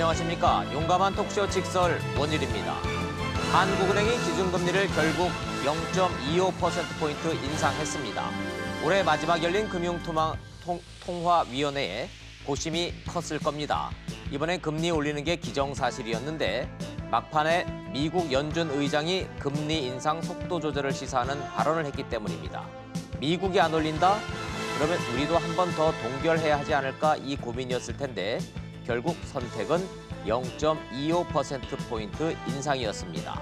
안녕하십니까. 용감한 톡쇼 직설 원일입니다. 한국은행이 기준금리를 결국 0.25%포인트 인상했습니다. 올해 마지막 열린 금융통화위원회에 고심이 컸을 겁니다. 이번엔 금리 올리는 게 기정사실이었는데 막판에 미국 연준 의장이 금리 인상 속도 조절을 시사하는 발언을 했기 때문입니다. 미국이 안 올린다? 그러면 우리도 한 번 더 동결해야 하지 않을까 이 고민이었을 텐데 결국 선택은 0.25%포인트 인상이었습니다.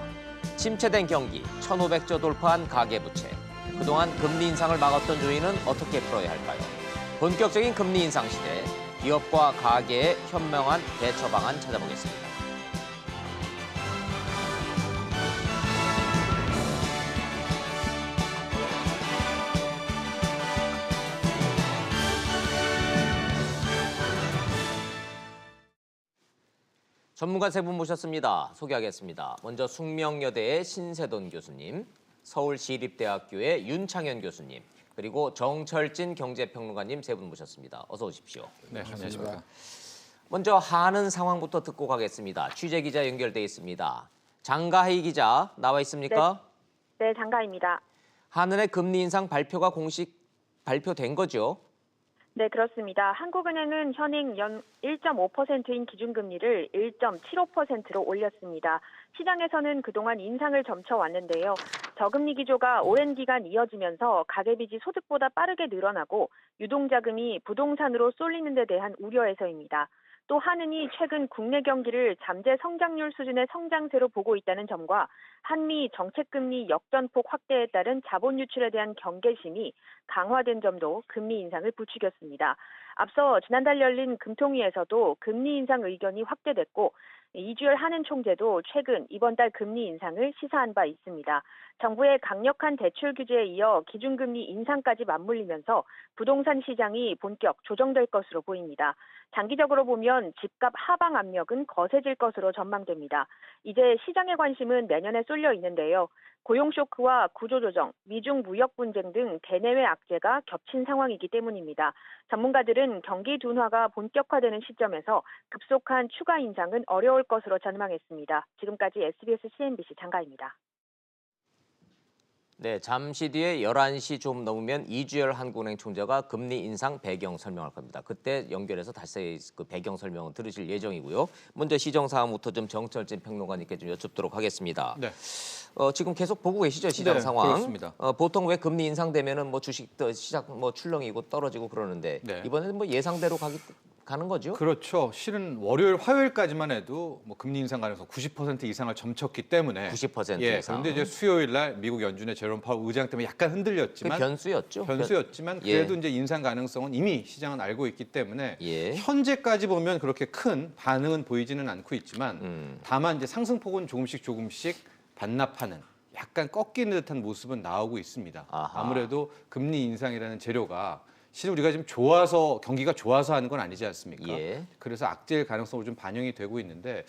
침체된 경기, 1,500조 돌파한 가계부채. 그동안 금리 인상을 막았던 요인은 어떻게 풀어야 할까요? 본격적인 금리 인상 시대, 기업과 가계의 현명한 대처 방안 찾아보겠습니다. 전문가 세 분 모셨습니다. 소개하겠습니다. 먼저 숙명여대의 신세돈 교수님, 서울시립대학교의 윤창현 교수님, 그리고 정철진 경제평론가님 세 분 모셨습니다. 어서 오십시오. 네, 안녕하십니까. 먼저 하는 상황부터 듣고 가겠습니다. 취재기자 연결돼 있습니다. 장가희 기자 나와 있습니까? 네, 장가입니다. 한은의 금리 인상 발표가 공식 발표된 거죠? 네, 그렇습니다. 한국은행은 현행 연 1.5%인 기준금리를 1.75%로 올렸습니다. 시장에서는 그동안 인상을 점쳐왔는데요. 저금리 기조가 오랜 기간 이어지면서 가계빚이 소득보다 빠르게 늘어나고 유동자금이 부동산으로 쏠리는 데 대한 우려에서입니다. 또 한은이 최근 국내 경기를 잠재 성장률 수준의 성장세로 보고 있다는 점과 한미 정책금리 역전폭 확대에 따른 자본 유출에 대한 경계심이 강화된 점도 금리 인상을 부추겼습니다. 앞서 지난달 열린 금통위에서도 금리 인상 의견이 확대됐고 이주열 한은 총재도 최근 이번 달 금리 인상을 시사한 바 있습니다. 정부의 강력한 대출 규제에 이어 기준금리 인상까지 맞물리면서 부동산 시장이 본격 조정될 것으로 보입니다. 장기적으로 보면 집값 하방 압력은 거세질 것으로 전망됩니다. 이제 시장의 관심은 내년에 쏠려 있는데요. 고용 쇼크와 구조조정, 미중 무역 분쟁 등 대내외 악재가 겹친 상황이기 때문입니다. 전문가들은 경기 둔화가 본격화되는 시점에서 급속한 추가 인상은 어려울 것으로 전망했습니다. 지금까지 SBS CNBC 장가입니다. 네, 잠시 뒤에 11시 좀 넘으면 이주열 한국은행 총재가 금리 인상 배경 설명할 겁니다. 그때 연결해서 다시 그 배경 설명을 들으실 예정이고요. 먼저 시정 상황부터 좀 정철진 평론가님께 좀 여쭙도록 하겠습니다. 네. 지금 계속 보고 계시죠, 시장 네, 상황? 그렇습니다. 보통 왜 금리 인상되면은 뭐 주식 시작 뭐 출렁이고 떨어지고 그러는데 네. 이번에는 뭐 예상대로 가는 거죠? 그렇죠. 실은 월요일, 화요일까지만 해도 뭐 금리 인상 가능성 90% 이상을 점쳤기 때문에 90% 예, 이상. 그런데 이제 수요일 날 미국 연준의 제롬 파월 의장 때문에 약간 그 흔들렸지만 변수였죠. 변수였지만 예. 그래도 이제 인상 가능성은 이미 시장은 알고 있기 때문에 예. 현재까지 보면 그렇게 큰 반응은 보이지는 않고 있지만 다만 이제 상승폭은 조금씩 반납하는 약간 꺾이는 듯한 모습은 나오고 있습니다. 아하. 아무래도 금리 인상이라는 재료가 실은 우리가 지금 좋아서 경기가 좋아서 하는 건 아니지 않습니까? 예. 그래서 악재일 가능성으로 좀 반영이 되고 있는데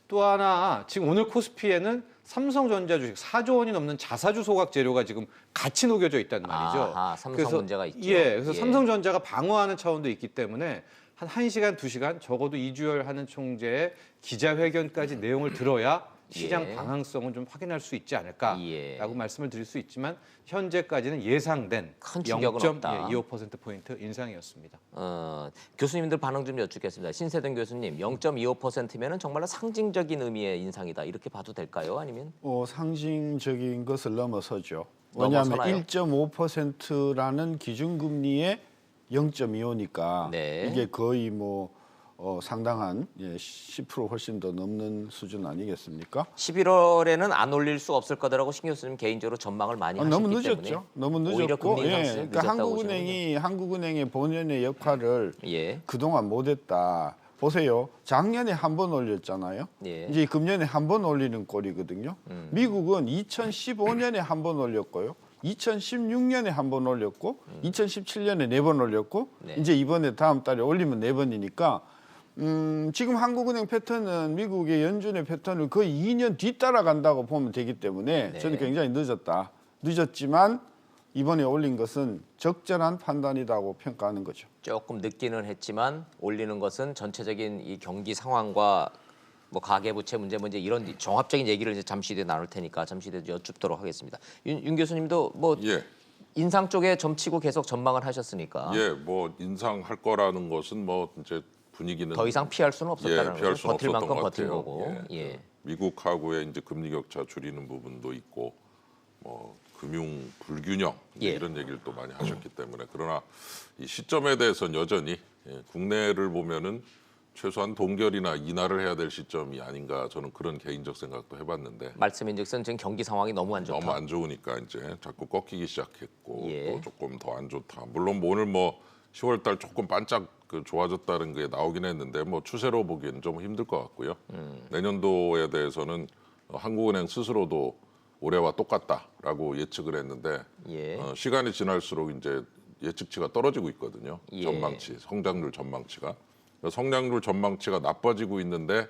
또 하나 지금 오늘 코스피에는 삼성전자 주식 4조 원이 넘는 자사주 소각 재료가 지금 같이 녹여져 있단 말이죠. 아하, 삼성 그래서, 문제가 있죠. 예, 그래서 예. 삼성전자가 방어하는 차원도 있기 때문에 한 1시간, 2시간 적어도 이주열 하는 총재의 기자회견까지 내용을 들어야 시장 예. 방향성은 좀 확인할 수 있지 않을까라고 예. 말씀을 드릴 수 있지만 현재까지는 예상된 큰 충격은 없다. 0.25%포인트 인상이었습니다. 교수님들 반응 좀 여쭙겠습니다. 신세동 교수님, 0.25%면은 정말로 상징적인 의미의 인상이다. 이렇게 봐도 될까요? 아니면? 상징적인 것을 넘어서죠. 왜냐하면 넘어서나요? 1.5%라는 기준금리의 0.25니까 네. 이게 거의 상당한 10% 훨씬 더 넘는 수준 아니겠습니까? 11월에는 안 올릴 수 없을 거다라고 신 교수님 개인적으로 전망을 많이 하셨기 너무 때문에 늦었죠. 너무 오히려 늦었고, 금리 인상 시즌이 그러니까 늦었다고 한국은행의 본연의 역할을 예. 그동안 못했다. 보세요. 작년에 한 번 올렸잖아요. 예. 이제 금년에 한 번 올리는 꼴이거든요. 미국은 2015년에 한 번 올렸고요. 2016년에 한 번 올렸고 2017년에 네 번 올렸고 네. 이제 이번에 다음 달에 올리면 네 번이니까 지금 한국은행 패턴은 미국의 연준의 패턴을 거의 2년 뒤따라간다고 보면 되기 때문에 네. 저는 굉장히 늦었다. 늦었지만 이번에 올린 것은 적절한 판단이라고 평가하는 거죠. 조금 늦기는 했지만 올리는 것은 전체적인 이 경기 상황과 뭐 가계부채 문제 이런 종합적인 얘기를 이제 잠시 뒤에 나눌 테니까 잠시 뒤에 여쭙도록 하겠습니다. 윤 교수님도 뭐 예. 인상 쪽에 점치고 계속 전망을 하셨으니까 예, 뭐 인상할 거라는 것은 뭐 이제 분위기는 더 이상 피할 수는 없었다는 피할 거죠. 수는 버틸 없었던 만큼 것 버틴 같아요. 거고. 예. 미국하고의 이제 금리 격차 줄이는 부분도 있고 뭐 금융 불균형 예. 이런 얘기를 또 많이 하셨기 때문에 그러나 이 시점에 대해서는 여전히 국내를 보면은 최소한 동결이나 인하를 해야 될 시점이 아닌가 저는 그런 개인적 생각도 해봤는데 말씀인즉슨 지금 경기 상황이 너무 안 좋다. 너무 안 좋으니까 이제 자꾸 꺾이기 시작했고 예. 또 조금 더 안 좋다. 물론 뭐 오늘 뭐 10월달 조금 반짝 그 좋아졌다는 게 나오긴 했는데 뭐 추세로 보기에는 좀 힘들 것 같고요. 내년도에 대해서는 한국은행 스스로도 올해와 똑같다라고 예측을 했는데 예. 시간이 지날수록 이제 예측치가 떨어지고 있거든요. 예. 전망치, 성장률 전망치가. 성장률 전망치가 나빠지고 있는데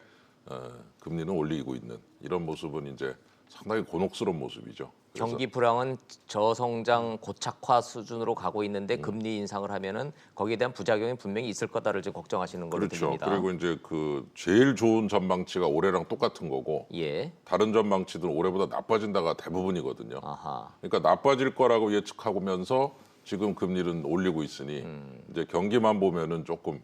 금리는 올리고 있는 이런 모습은 이제 상당히 곤혹스러운 모습이죠. 그래서 경기 불황은 저성장 고착화 수준으로 가고 있는데 금리 인상을 하면은 거기에 대한 부작용이 분명히 있을 거다를 지금 걱정하시는 걸로 그렇죠. 들립니다. 그리고 이제 그 제일 좋은 전망치가 올해랑 똑같은 거고 예. 다른 전망치들은 올해보다 나빠진다가 대부분이거든요. 아하. 그러니까 나빠질 거라고 예측하면서 지금 금리는 올리고 있으니 이제 경기만 보면은 조금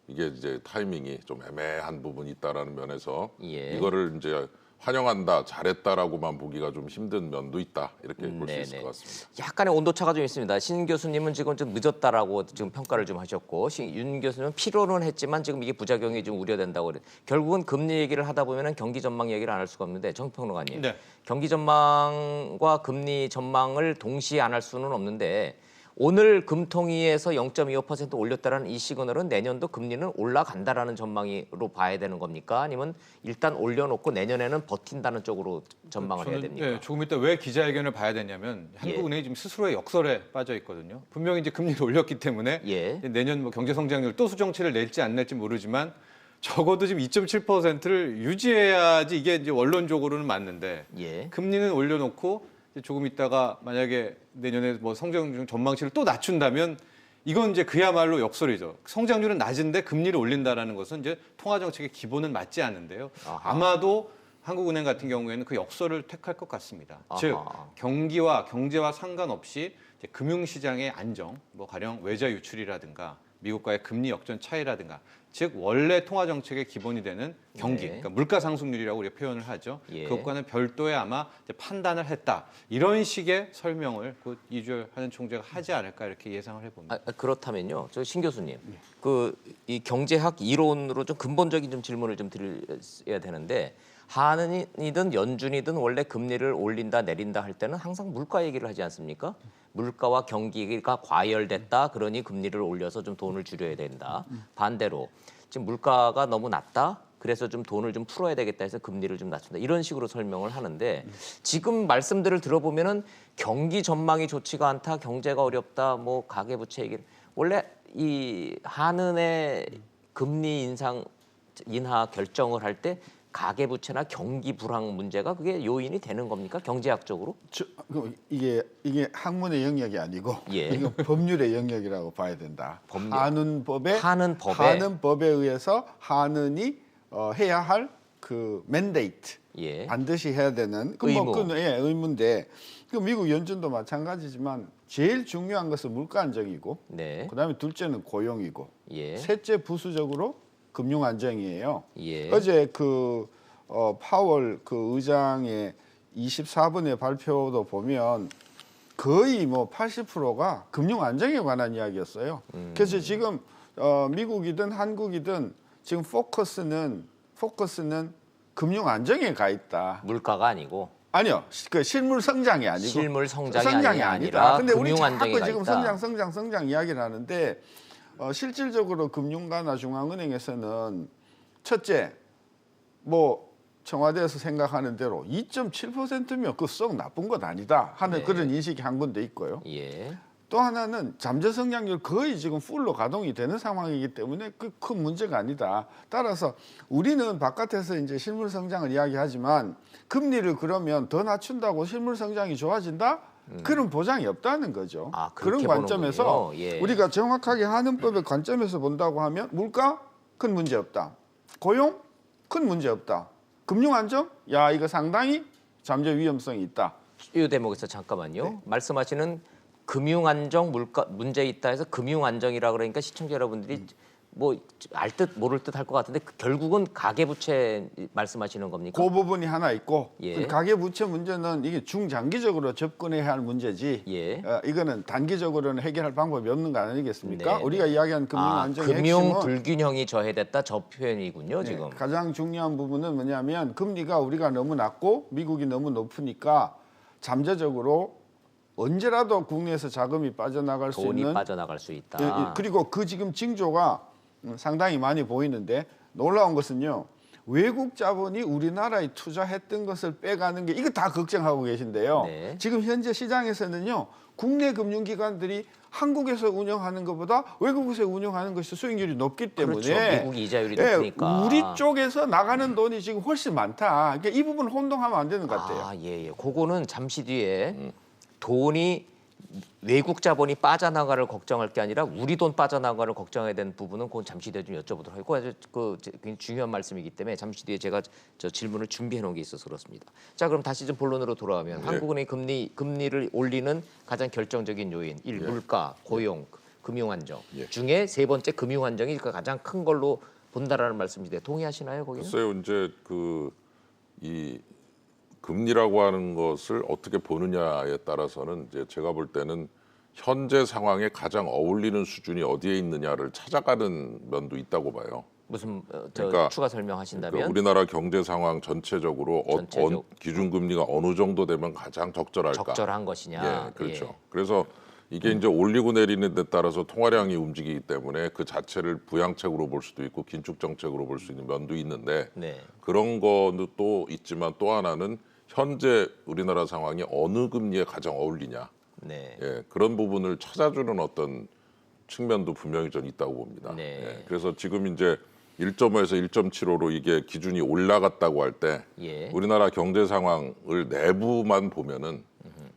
이게 이제 타이밍이 좀 애매한 부분이 있다라는 면에서 예. 이거를 이제 환영한다, 잘했다라고만 보기가 좀 힘든 면도 있다 이렇게 볼 수 있을 네네. 것 같습니다. 약간의 온도차가 좀 있습니다. 신 교수님은 지금 좀 늦었다라고 지금 평가를 좀 하셨고 윤 교수님은 필요는 했지만 지금 이게 부작용이 좀 우려된다고 그래. 결국은 금리 얘기를 하다 보면은 경기 전망 얘기를 안 할 수가 없는데 정평론가님, 네. 경기 전망과 금리 전망을 동시에 안 할 수는 없는데 오늘 금통위에서 0.25% 올렸다라는 이 시그널은 내년도 금리는 올라간다라는 전망으로 봐야 되는 겁니까? 아니면 일단 올려놓고 내년에는 버틴다는 쪽으로 전망을 해야 됩니까? 예, 조금 이따 왜 기자회견을 봐야 되냐면 한국은행이 지금 스스로의 역설에 빠져 있거든요. 분명히 이제 금리를 올렸기 때문에 예. 내년 뭐 경제 성장률 또 수정치를 낼지 안 낼지 모르지만 적어도 지금 2.7%를 유지해야지 이게 이제 원론적으로는 맞는데 예. 금리는 올려놓고 이제 조금 있다가 만약에 내년에 뭐 성장 전망치를 또 낮춘다면 이건 이제 그야말로 역설이죠. 성장률은 낮은데 금리를 올린다라는 것은 이제 통화 정책의 기본은 맞지 않는데요. 아하. 아마도 한국은행 같은 경우에는 그 역설을 택할 것 같습니다. 아하. 즉 경기와 경제와 상관없이 이제 금융시장의 안정, 뭐 가령 외자 유출이라든가 미국과의 금리 역전 차이라든가, 즉 원래 통화 정책의 기본이 되는 경기, 네. 그러니까 물가 상승률이라고 우리가 표현을 하죠. 예. 그것과는 별도의 아마 이제 판단을 했다. 이런 식의 설명을 그 이주열 하는 총재가 하지 않을까 이렇게 예상을 해봅니다. 그렇다면요, 저 신 교수님, 그 이 경제학 이론으로 좀 근본적인 좀 질문을 좀 드려야 되는데 한은이든 연준이든 원래 금리를 올린다 내린다 할 때는 항상 물가 얘기를 하지 않습니까? 물가와 경기가 과열됐다, 그러니 금리를 올려서 좀 돈을 줄여야 된다. 반대로 지금 물가가 너무 낮다, 그래서 좀 돈을 좀 풀어야 되겠다 해서 금리를 좀 낮춘다, 이런 식으로 설명을 하는데 지금 말씀들을 들어보면은 경기 전망이 좋지가 않다, 경제가 어렵다, 뭐 가계부채 얘기, 원래 이 한은의 금리 인하 결정을 할 때 가계부채나 경기 불황 문제가 그게 요인이 되는 겁니까? 경제학적으로? 이게 학문의 영역이 아니고 예. 이건 법률의 영역이라고 봐야 된다. 법률. 한은법에 의해서 한은이 해야 할 그 맨데이트, 예. 반드시 해야 되는 의무. 의무인데 그 미국 연준도 마찬가지지만 제일 중요한 것은 물가 안정이고 네. 그다음에 둘째는 고용이고 예. 셋째 부수적으로 금융 안정이에요. 예. 어제 파월 그 의장의 24분의 발표도 보면 거의 뭐 80%가 금융 안정에 관한 이야기였어요. 그래서 지금 미국이든 한국이든 지금 포커스는 금융 안정에 가 있다. 물가가 아니고 아니요, 그 실물 성장이 아니고 실물 성장이 아니라 근데 우리 금융 안정에 자꾸 가 지금 있다. 성장 이야기를 하는데 실질적으로 금융가나 중앙은행에서는 첫째, 뭐 청와대에서 생각하는 대로 2.7%면 그 썩 나쁜 것 아니다 하는 네. 그런 인식이 한 군데 있고요. 예. 또 하나는 잠재 성장률 거의 지금 풀로 가동이 되는 상황이기 때문에 그 큰 문제가 아니다. 따라서 우리는 바깥에서 이제 실물 성장을 이야기하지만 금리를 그러면 더 낮춘다고 실물 성장이 좋아진다? 그런 보장이 없다는 거죠. 아, 그렇게 그런 관점에서 보는군요. 예. 우리가 정확하게 한은법의 관점에서 본다고 하면 물가? 큰 문제 없다. 고용? 큰 문제 없다. 금융 안정? 야, 이거 상당히 잠재 위험성이 있다. 이 대목에서 잠깐만요. 네. 말씀하시는 금융 안정 물가 문제 있다 해서 금융 안정이라 그러니까 시청자 여러분들이 뭐 알 듯 모를 듯 할 것 같은데 결국은 가계 부채 말씀하시는 겁니까? 그 부분이 하나 있고 예. 가계 부채 문제는 이게 중장기적으로 접근해야 할 문제지. 예. 이거는 단기적으로는 해결할 방법이 없는 거 아니겠습니까? 네, 우리가 이야기한 금융 안정의 금융 핵심은 불균형이 저해됐다 저 표현이군요 네, 지금. 가장 중요한 부분은 뭐냐면 금리가 우리가 너무 낮고 미국이 너무 높으니까 잠재적으로 언제라도 국내에서 자금이 빠져나갈 수 돈이 있는 빠져나갈 수 있다. 예, 그리고 그 지금 징조가 상당히 많이 보이는데 놀라운 것은요. 외국 자본이 우리나라에 투자했던 것을 빼가는 게 이거 다 걱정하고 계신데요. 네. 지금 현재 시장에서는요. 국내 금융기관들이 한국에서 운영하는 것보다 외국에서 운영하는 것이 수익률이 높기 때문에 그렇죠. 미국 이자율이 예, 높으니까. 우리 쪽에서 나가는 돈이 지금 훨씬 많다. 그러니까 이 부분 혼동하면 안 되는 것 같아요. 아, 예, 예. 그거는 잠시 뒤에 돈이 외국 자본이 빠져나가를 걱정할 게 아니라 우리 돈 빠져나가를 걱정해야 되는 부분은 그건 잠시 뒤에 좀 여쭤보도록 하고 아주 굉장히 중요한 말씀이기 때문에 잠시 뒤에 제가 저 질문을 준비해 놓은 게 있어서 그렇습니다. 자, 그럼 다시 좀 본론으로 돌아가면 한국은행이 금리를 올리는 가장 결정적인 요인 물가, 고용, 금융 안정 중에 세 번째 금융 안정이 가장 큰 걸로 본다라는 말씀인데 동의하시나요, 거기는? 글쎄요, 이제 이 금리라고 하는 것을 어떻게 보느냐에 따라서는 이제 제가 볼 때는 현재 상황에 가장 어울리는 수준이 어디에 있느냐를 찾아가는 면도 있다고 봐요. 무슨 그러니까 추가 설명하신다면 우리나라 경제 상황 전체적으로 기준금리가 어느 정도 되면 가장 적절할까? 적절한 것이냐. 예, 그렇죠. 예. 그래서 이게 이제 올리고 내리는 데 따라서 통화량이 움직이기 때문에 그 자체를 부양책으로 볼 수도 있고 긴축 정책으로 볼 수 있는 면도 있는데 네. 그런 거는 또 있지만 또 하나는 현재 우리나라 상황이 어느 금리에 가장 어울리냐. 네. 예, 그런 부분을 찾아주는 어떤 측면도 분명히 전 있다고 봅니다. 네. 예, 그래서 지금 이제 1.5에서 1.75로 이게 기준이 올라갔다고 할 때 예. 우리나라 경제 상황을 내부만 보면은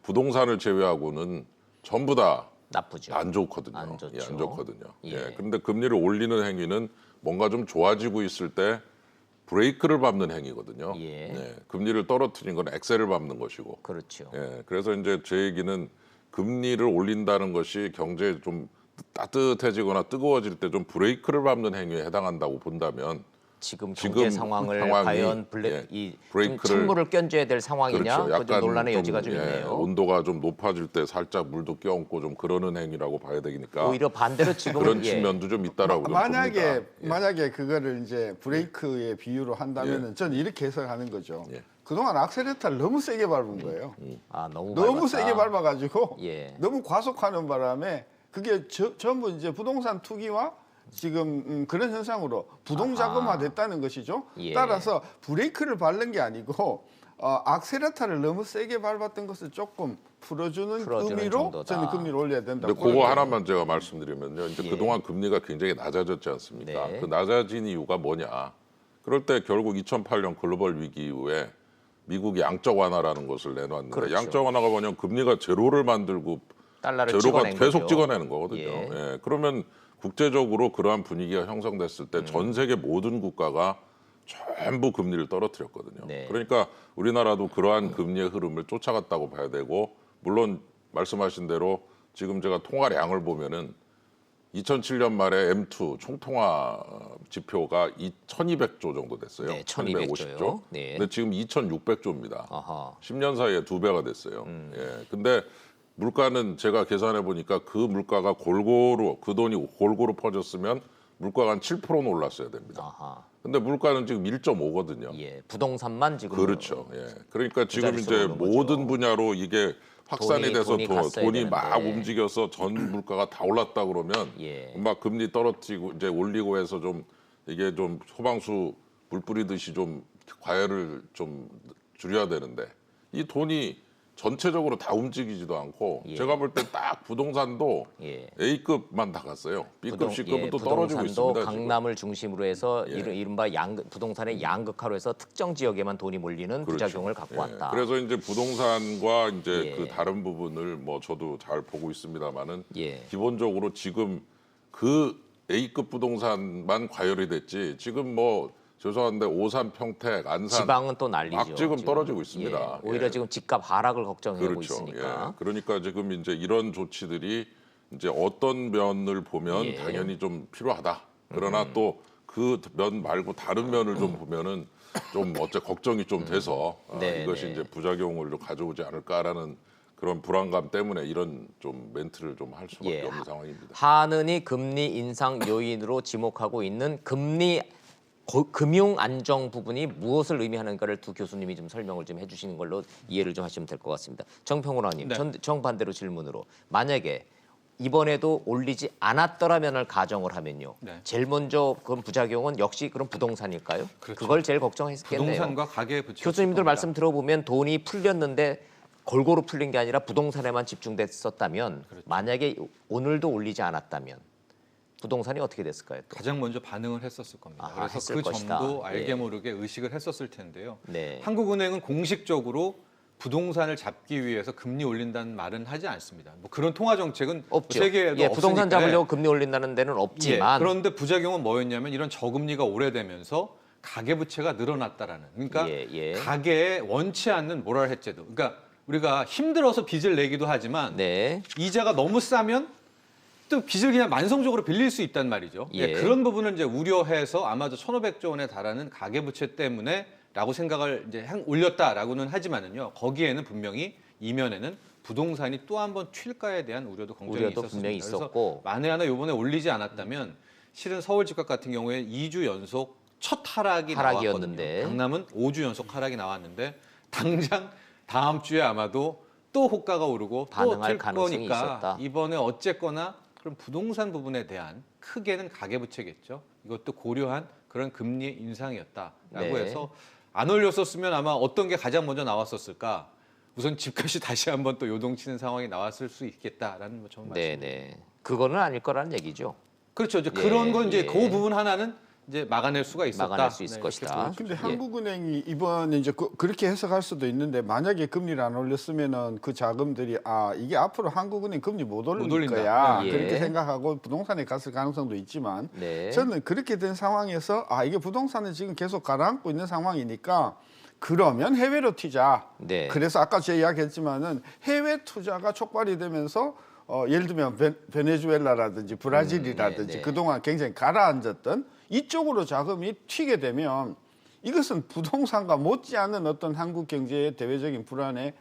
부동산을 제외하고는 전부 다 나쁘죠. 안 좋거든요. 안 좋죠. 예, 안 좋거든요. 예. 예. 그런데 금리를 올리는 행위는 뭔가 좀 좋아지고 있을 때 브레이크를 밟는 행위거든요. 예. 예. 금리를 떨어뜨린 건 엑셀을 밟는 것이고. 그렇죠. 예. 그래서 이제 제 얘기는 금리를 올린다는 것이 경제에 좀 따뜻해지거나 뜨거워질 때 좀 브레이크를 밟는 행위에 해당한다고 본다면 지금 지금 경제 상황을 상황이, 과연 브레이크를- 찬물을 껴줘야 될 상황이냐? 그렇죠. 그 논란의 여지가 좀 예, 있네요. 온도가 좀 높아질 때 살짝 물도 껴얹고 좀 그러는 행위라고 봐야 되니까 오히려 반대로 지금 그런 측면도 좀 있다라고 저는 봅니다. 예. 만약에 그거를 이제 브레이크의 비유로 한다면은 저는 이렇게 해석하는 거죠. 예. 그동안 악셀레터를 너무 세게 밟은 거예요. 너무 너무 밟았다. 세게 밟아가지고 예. 너무 과속하는 바람에 그게 전부 이제 부동산 투기와 지금 그런 현상으로 부동자금화 됐다는 것이죠. 예. 따라서 브레이크를 밟는 게 아니고 악셀레터를 너무 세게 밟았던 것을 조금 풀어주는 의미로 정도다. 저는 금리를 올려야 된다고. 근데 그거 하나만 제가 말씀드리면요. 이제 예. 그동안 금리가 굉장히 낮아졌지 않습니까? 네. 그 낮아진 이유가 뭐냐? 그럴 때 결국 2008년 글로벌 위기 이후에 미국이 양적 완화라는 것을 내놨는데 그렇죠. 양적 완화가 뭐냐면 금리가 제로를 만들고 달러를 제로가 찍어낸 계속 거죠. 찍어내는 거거든요. 예. 예. 그러면 국제적으로 그러한 분위기가 형성됐을 때 전 세계 모든 국가가 전부 금리를 떨어뜨렸거든요. 네. 그러니까 우리나라도 그러한 금리의 흐름을 쫓아갔다고 봐야 되고 물론 말씀하신 대로 지금 제가 통화량을 보면은 2007년 말에 M2 총통화 지표가 1,200조 정도 됐어요. 네, 1,200조요. 네. 근데 지금 2,600조입니다. 아하. 10년 사이에 2배가 됐어요. 예. 근데 물가는 제가 계산해 보니까 그 물가가 골고루 그 돈이 골고루 퍼졌으면 물가가 한 7%는 올랐어야 됩니다. 아하. 근데 물가는 지금 1.5거든요. 예. 부동산만 지금 그렇죠. 예. 그러니까 지금 자릿수로 이제 오는 거죠. 모든 분야로 이게 확산이 돼서 돈이 갔어야 돈이 막 되는데. 움직여서 전 물가가 다 올랐다 그러면 예. 막 금리 떨어뜨리고 이제 올리고 해서 좀 이게 좀 소방수 물 뿌리듯이 좀 과열을 좀 줄여야 되는데 이 돈이 전체적으로 다 움직이지도 않고 예. 제가 볼 때 딱 부동산도 예. A급만 다 갔어요. B급, C급은 또 떨어지고 부동산도 있습니다. 지금. 강남을 중심으로 해서 예. 이른바 부동산의 양극화로 해서 특정 지역에만 돈이 몰리는 그렇죠. 부작용을 갖고 예. 왔다. 그래서 이제 부동산과 이제 예. 그 다른 부분을 뭐 저도 잘 보고 있습니다만은 예. 기본적으로 지금 그 A급 부동산만 과열이 됐지 지금 뭐 죄송한데 오산, 평택, 안산 지방은 또 난리죠. 막 지금 떨어지고 있습니다. 예, 오히려 예. 지금 집값 하락을 걱정하고 그렇죠. 있으니까. 예. 그러니까 지금 이제 이런 조치들이 이제 어떤 면을 보면 예. 당연히 좀 필요하다. 그러나 또 그 면 말고 다른 면을 좀 보면은 좀 어째 걱정이 좀 돼서 네, 이것이 네. 이제 부작용을 좀 가져오지 않을까라는 그런 불안감 때문에 이런 좀 멘트를 좀 할 수밖에 예. 없는 상황입니다. 한은이 금리 인상 요인으로 지목하고 있는 금융 안정 부분이 무엇을 의미하는가를 두 교수님이 좀 설명을 좀 해주시는 걸로 이해를 좀 하시면 될 것 같습니다. 정평훈아님, 네. 정반대로 질문으로 만약에 이번에도 올리지 않았더라면을 가정을 하면요. 네. 제일 먼저 그런 부작용은 역시 그런 부동산일까요? 그렇죠. 그걸 제일 걱정했겠네요. 부동산과 가계 부채. 교수님들 말씀 들어보면 돈이 풀렸는데 골고루 풀린 게 아니라 부동산에만 집중됐었다면 그렇죠. 만약에 오늘도 올리지 않았다면 부동산이 어떻게 됐을까요? 또? 가장 먼저 반응을 했었을 겁니다. 아, 그래서 했을 그 것이다. 점도 알게 예. 모르게 의식을 했었을 텐데요. 네. 한국은행은 공식적으로 부동산을 잡기 위해서 금리 올린다는 말은 하지 않습니다. 뭐 그런 통화 정책은 없죠. 세계에도 예, 부동산 없으니까. 잡으려고 금리 올린다는 데는 없지만 그런데 부작용은 뭐였냐면 이런 저금리가 오래되면서 가계부채가 늘어났다라는. 그러니까 예. 가계에 원치 않는 모랄 해제도. 그러니까 우리가 힘들어서 빚을 내기도 하지만 네. 이자가 너무 싸면 또 빚을 그냥 만성적으로 빌릴 수 있단 말이죠. 예. 그런 부분을 이제 우려해서 아마도 1,500조 원에 달하는 가계부채 때문에라고 생각을 이제 올렸다라고는 하지만은요. 거기에는 분명히 이면에는 부동산이 또 한 번 튈까에 대한 우려도 굉장히 우려도 분명히 있었습니다. 있었고. 그래서 만에 하나 이번에 올리지 않았다면 실은 서울 집값 같은 경우에 2주 연속 첫 하락이 하락이었는데. 나왔거든요. 강남은 5주 연속 하락이 나왔는데 당장 다음 주에 아마도 또 호가가 오르고 또 반응할 튈 가능성이 거니까 있었다. 이번에 어쨌거나 그럼 부동산 부분에 대한 크게는 가계부채겠죠. 이것도 고려한 그런 금리 인상이었다라고 네. 해서 안 올렸었으면 아마 어떤 게 가장 먼저 나왔었을까? 우선 집값이 다시 한번 또 요동치는 상황이 나왔을 수 있겠다라는 뭐 좋은 말씀입니다. 네네. 그거는 아닐 거라는 얘기죠. 그렇죠. 이제 예, 그런 건 이제 예. 그 부분 하나는 이제 막아낼 수가 있었다. 막아낼 수 있을 네, 것이다. 이렇게 보여주죠. 근데 예. 한국은행이 이번에 이제 그렇게 해석할 수도 있는데 만약에 금리를 안 올렸으면은 그 자금들이 이게 앞으로 한국은행 금리 못 올릴 올린다. 거야 예. 그렇게 생각하고 부동산에 갔을 가능성도 있지만 네. 저는 그렇게 된 상황에서 이게 부동산을 지금 계속 가라앉고 있는 상황이니까 그러면 해외로 튀자. 네. 그래서 아까 제가 이야기했지만은 해외 투자가 촉발이 되면서 예를 들면 베네수엘라라든지 브라질이라든지 네, 네. 그동안 굉장히 가라앉았던 이쪽으로 자금이 튀게 되면 이것은 부동산과 못지않은 어떤 한국 경제의 대외적인 불안에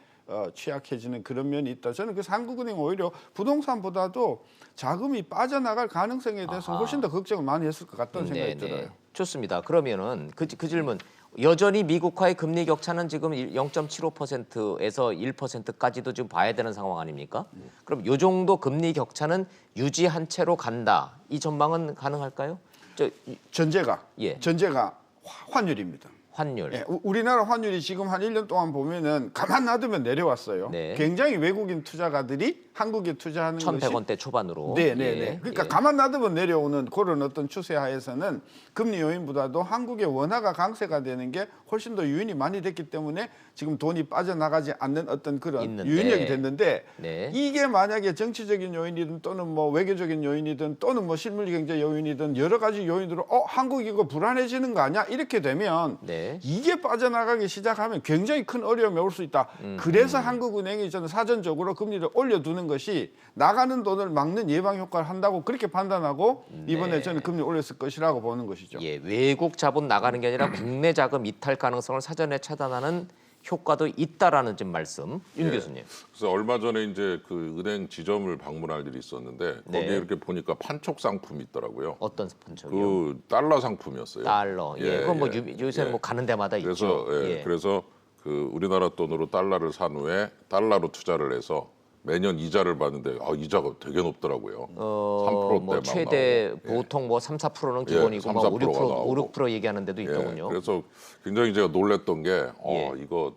취약해지는 그런 면이 있다. 저는 그래서 한국은행 오히려 부동산보다도 자금이 빠져나갈 가능성에 대해서 아하. 훨씬 더 걱정을 많이 했을 것 같다는 생각이 네네. 들어요. 좋습니다. 그러면은 그 질문 여전히 미국과의 금리 격차는 지금 0.75%에서 1%까지도 지금 봐야 되는 상황 아닙니까? 그럼 요 정도 금리 격차는 유지한 채로 간다. 이 전망은 가능할까요? 전제가 예. 환율입니다. 환율. 예, 우리나라 환율이 지금 한 1년 동안 보면은 가만 놔두면 내려왔어요. 네. 굉장히 외국인 투자가들이 한국에 투자하는 것이 1,100원대 초반으로. 네네네. 예, 그러니까 예. 가만 놔두면 내려오는 그런 어떤 추세 하에서는 금리 요인보다도 한국의 원화가 강세가 되는 게 훨씬 더 유인이 많이 됐기 때문에 지금 돈이 빠져나가지 않는 어떤 그런 있는데. 유인력이 됐는데 네. 이게 만약에 정치적인 요인이든 또는 뭐 외교적인 요인이든 또는 뭐 실물 경제 요인이든 여러 가지 요인으로 한국 이거 불안해지는 거 아니야? 이렇게 되면 네. 이게 빠져나가기 시작하면 굉장히 큰 어려움이 올 수 있다. 그래서 한국은행이 저는 사전적으로 금리를 올려두는 것이 나가는 돈을 막는 예방 효과를 한다고 그렇게 판단하고 이번에 저는 금리 올렸을 것이라고 보는 것이죠. 예, 외국 자본 나가는 게 아니라 국내 자금 이탈 가능성을 사전에 차단하는 효과도 있다라는 좀 말씀. 윤 예. 교수님. 그래서 얼마 전에 이제 그 은행 지점을 방문할 일이 있었는데 네. 거기에 이렇게 보니까 판촉 상품이 있더라고요. 어떤 스폰서요? 그 달러 상품이었어요. 달러. 예. 그건 뭐 요새는 예. 뭐 가는 데마다 그래서 있죠. 그래서 그 우리나라 돈으로 달러를 산 후에 달러로 투자를 해서 매년 이자를 받는데 이자가 되게 높더라고요. 3%대 뭐 막 최대 나오고. 보통 뭐 3, 4%는 예, 기본이고 3, 뭐 5, 6%, 4%가 나오고. 5, 6% 얘기하는 데도 있더군요. 그래서 굉장히 제가 놀랬던 게 예. 이거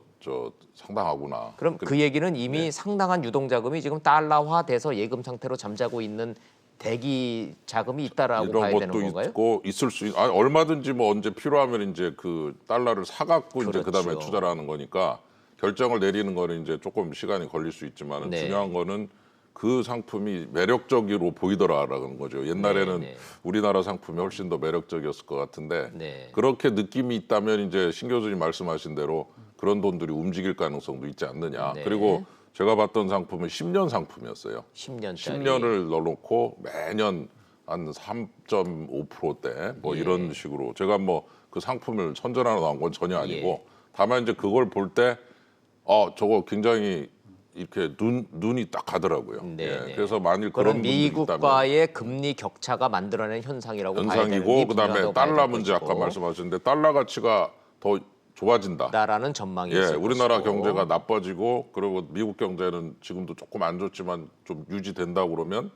상당하구나. 그럼 그 얘기는 이미 상당한 유동 자금이 지금 달러화돼서 예금 상태로 잠자고 있는 대기 자금이 있다라고 이런 봐야 되는 것도 건가요? 있고 있을 수 얼마든지 뭐 언제 필요하면 이제 그 달러를 사갖고 이제 그렇죠. 그다음에 투자를 하는 거니까 결정을 내리는 거는 이제 조금 시간이 걸릴 수 있지만 네. 중요한 거는 그 상품이 매력적으로 보이더라라는 거죠. 옛날에는 네. 우리나라 상품이 훨씬 더 매력적이었을 것 같은데 네. 그렇게 느낌이 있다면 이제 신 교수님 말씀하신 대로 그런 돈들이 움직일 가능성도 있지 않느냐. 네. 그리고 제가 봤던 상품은 10년 상품이었어요. 10년짜리. 10년을 넣어놓고 매년 한 3.5%대 뭐 예. 이런 식으로 제가 뭐 그 상품을 선전하러 나온 건 전혀 아니고 예. 다만 이제 그걸 볼 때 저거 굉장히 이렇게 눈이 딱 가더라고요. 네, 예, 네. 그래서 만일 그런 그런 분들이 있다면 미국과의 금리 격차가 만들어낸 현상이라고 봐야 되는지 현상이고 그다음에 분명하다고 봐야 달러 될 문제 아까 것이고. 말씀하셨는데 달러 가치가 더 좋아진다. 다라는 전망이 예, 있을 우리나라 것이고. 경제가 나빠지고 그리고 미국 경제는 지금도 조금 안 좋지만 좀 유지된다 그러면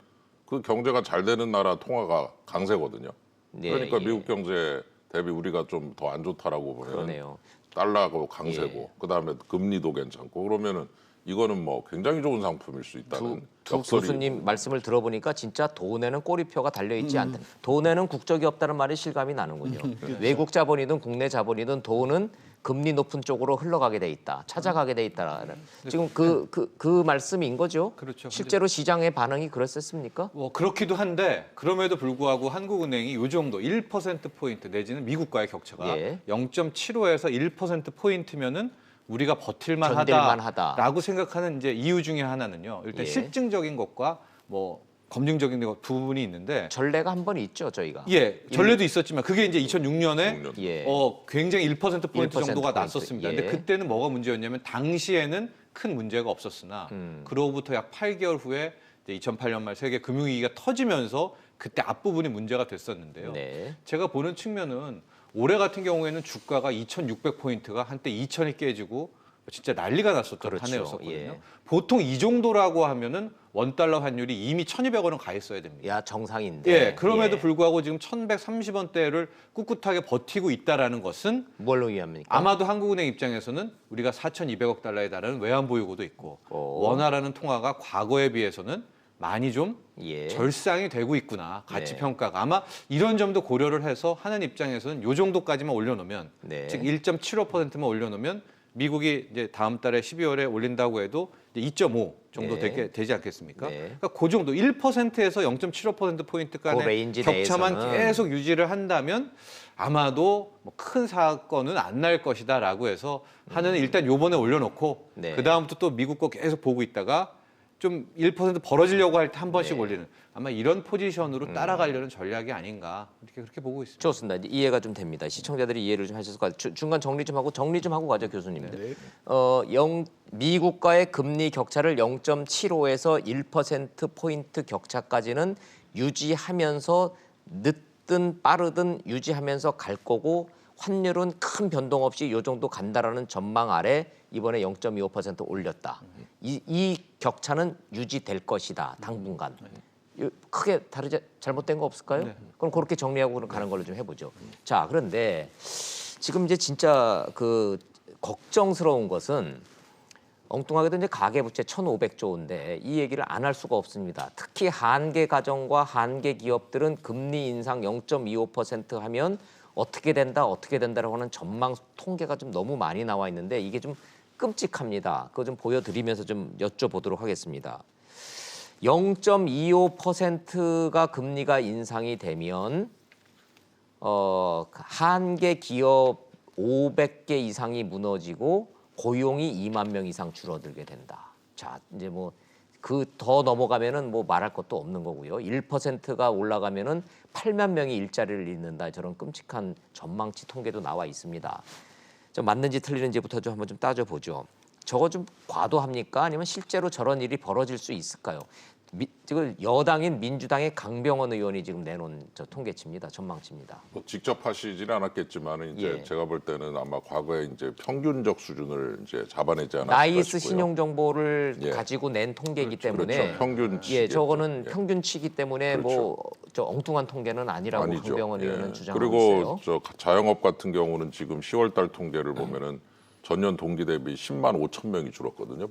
그 경제가 잘 되는 나라 통화가 강세거든요. 네, 그러니까 예. 미국 경제 대비 우리가 좀 더 안 좋다라고 보면 그러네요. 달러가 강세고 예. 그다음에 금리도 괜찮고 그러면은 이거는 뭐 굉장히 좋은 상품일 수 있다는 두 역설이 교수님 말씀을 들어보니까 진짜 돈에는 꼬리표가 달려있지 않다. 돈에는 국적이 없다는 말이 실감이 나는군요. 외국 자본이든 국내 자본이든 돈은 금리 높은 쪽으로 흘러가게 돼 있다. 찾아가게 돼 있다라는. 지금 그 말씀인 거죠? 그렇죠. 실제로 시장의 반응이 그랬었습니까? 뭐 그렇기도 한데 그럼에도 불구하고 한국은행이 요 정도 1%포인트 내지는 미국과의 격차가 예. 0.75에서 1%포인트면은 우리가 버틸만 견딜만 하다. 하다라고 생각하는 이제 이유 중에 하나는요. 일단 예. 실증적인 것과 뭐 검증적인 것 두 부분이 있는데 전례가 한 번 있죠, 저희가. 예, 전례도 있었지만 그게 이제 2006년에 6년. 예. 굉장히 1%포인트 1% 정도가 포인트. 났었습니다. 예. 근데 그때는 뭐가 문제였냐면 당시에는 큰 문제가 없었으나 그로부터 약 8개월 후에 이제 2008년 말 세계 금융위기가 터지면서 그때 앞부분이 문제가 됐었는데요. 네. 제가 보는 측면은 올해 같은 경우에는 주가가 2,600포인트가 한때 2,000이 깨지고 진짜 난리가 났었던 그렇죠. 한 해였었거든요. 예. 보통 이 정도라고 하면은 원달러 환율이 이미 1,200원은 가 있어야 됩니다. 야 정상인데. 예, 그럼에도 예. 불구하고 지금 1,130원대를 꿋꿋하게 버티고 있다라는 것은 뭘로 의합니까? 아마도 한국은행 입장에서는 우리가 4,200억 달러에 달하는 외환 보유고도 있고 오. 원화라는 통화가 과거에 비해서는 많이 좀 예. 절상이 되고 있구나. 가치 네. 평가가 아마 이런 점도 고려를 해서 하는 입장에서는 요 정도까지만 올려놓으면 네. 즉 1.75%만 올려놓으면 미국이 이제 다음 달에 12월에 올린다고 해도 이제 2.5 정도 네. 되지 않겠습니까? 네. 그러니까 그 정도 1%에서 0.75% 포인트 그 간의 레인지 격차만 내에서는 계속 유지를 한다면 아마도 뭐 큰 사건은 안 날 것이다라고 해서 하는 일단 요번에 올려놓고 네. 그 다음부터 또 미국 거 계속 보고 있다가 좀 1% 벌어지려고 할 때 한 번씩 네. 올리는 아마 이런 포지션으로 따라가려는 전략이 아닌가 이렇게 그렇게 보고 있습니다. 좋습니다. 이제 이해가 좀 됩니다. 시청자들이 이해를 좀 하실 것 같아요. 중간 정리 좀 하고 가죠, 교수님들. 미국과의 금리 격차를 0.75에서 1% 포인트 격차까지는 유지하면서 늦든 빠르든 유지하면서 갈 거고 환율은 큰 변동 없이 요 정도 간다라는 전망 아래 이번에 0.25% 올렸다. 이 격차는 유지될 것이다. 당분간. 크게 다르지 잘못된 거 없을까요? 네. 그럼 그렇게 정리하고 가는 걸로 좀 해보죠. 자, 그런데 지금 이제 진짜 그 걱정스러운 것은 엉뚱하게도 이제 가계부채 1,500조인데 이 얘기를 안 할 수가 없습니다. 특히 한계 가정과 한계 기업들은 금리 인상 0.25% 하면 어떻게 된다라고 하는 전망 통계가 좀 너무 많이 나와 있는데 이게 좀 끔찍합니다. 그거 좀 보여드리면서 좀 여쭤보도록 하겠습니다. 0.25%가 금리가 인상이 되면 한계 기업 500개 이상이 무너지고 고용이 2만 명 이상 줄어들게 된다. 자, 이제 뭐 그 더 넘어가면은 뭐 말할 것도 없는 거고요. 1%가 올라가면은 8만 명이 일자리를 잃는다. 저런 끔찍한 전망치 통계도 나와 있습니다. 좀 맞는지 틀리는지부터 좀 한번 좀 따져보죠. 저거 좀 과도합니까? 아니면 실제로 저런 일이 벌어질 수 있을까요? 지금 여당인 민주당의 강병원 의원이 지금 내놓은 저 통계치입니다. 전망치입니다. 뭐 직접 하시지는 않았겠지만 이제 예. 제가 볼 때는 아마 과거에 이제 평균적 수준을 이제 잡아내지 않았을까 나이스 싶고요. 신용 정보를 예. 가지고 낸 통계이기 때문에 그렇죠. 평균치겠죠. 예, 저거는 예. 평균치기 때문에 그렇죠. 뭐 저 엉뚱한 통계는 아니라고 아니죠. 강병원 의원은 예. 주장하고 그리고 있어요. 저 자영업 같은 경우는 지금 10월달 통계를 보면은 전년 동기 대비 10만 5천 명이 줄었거든요,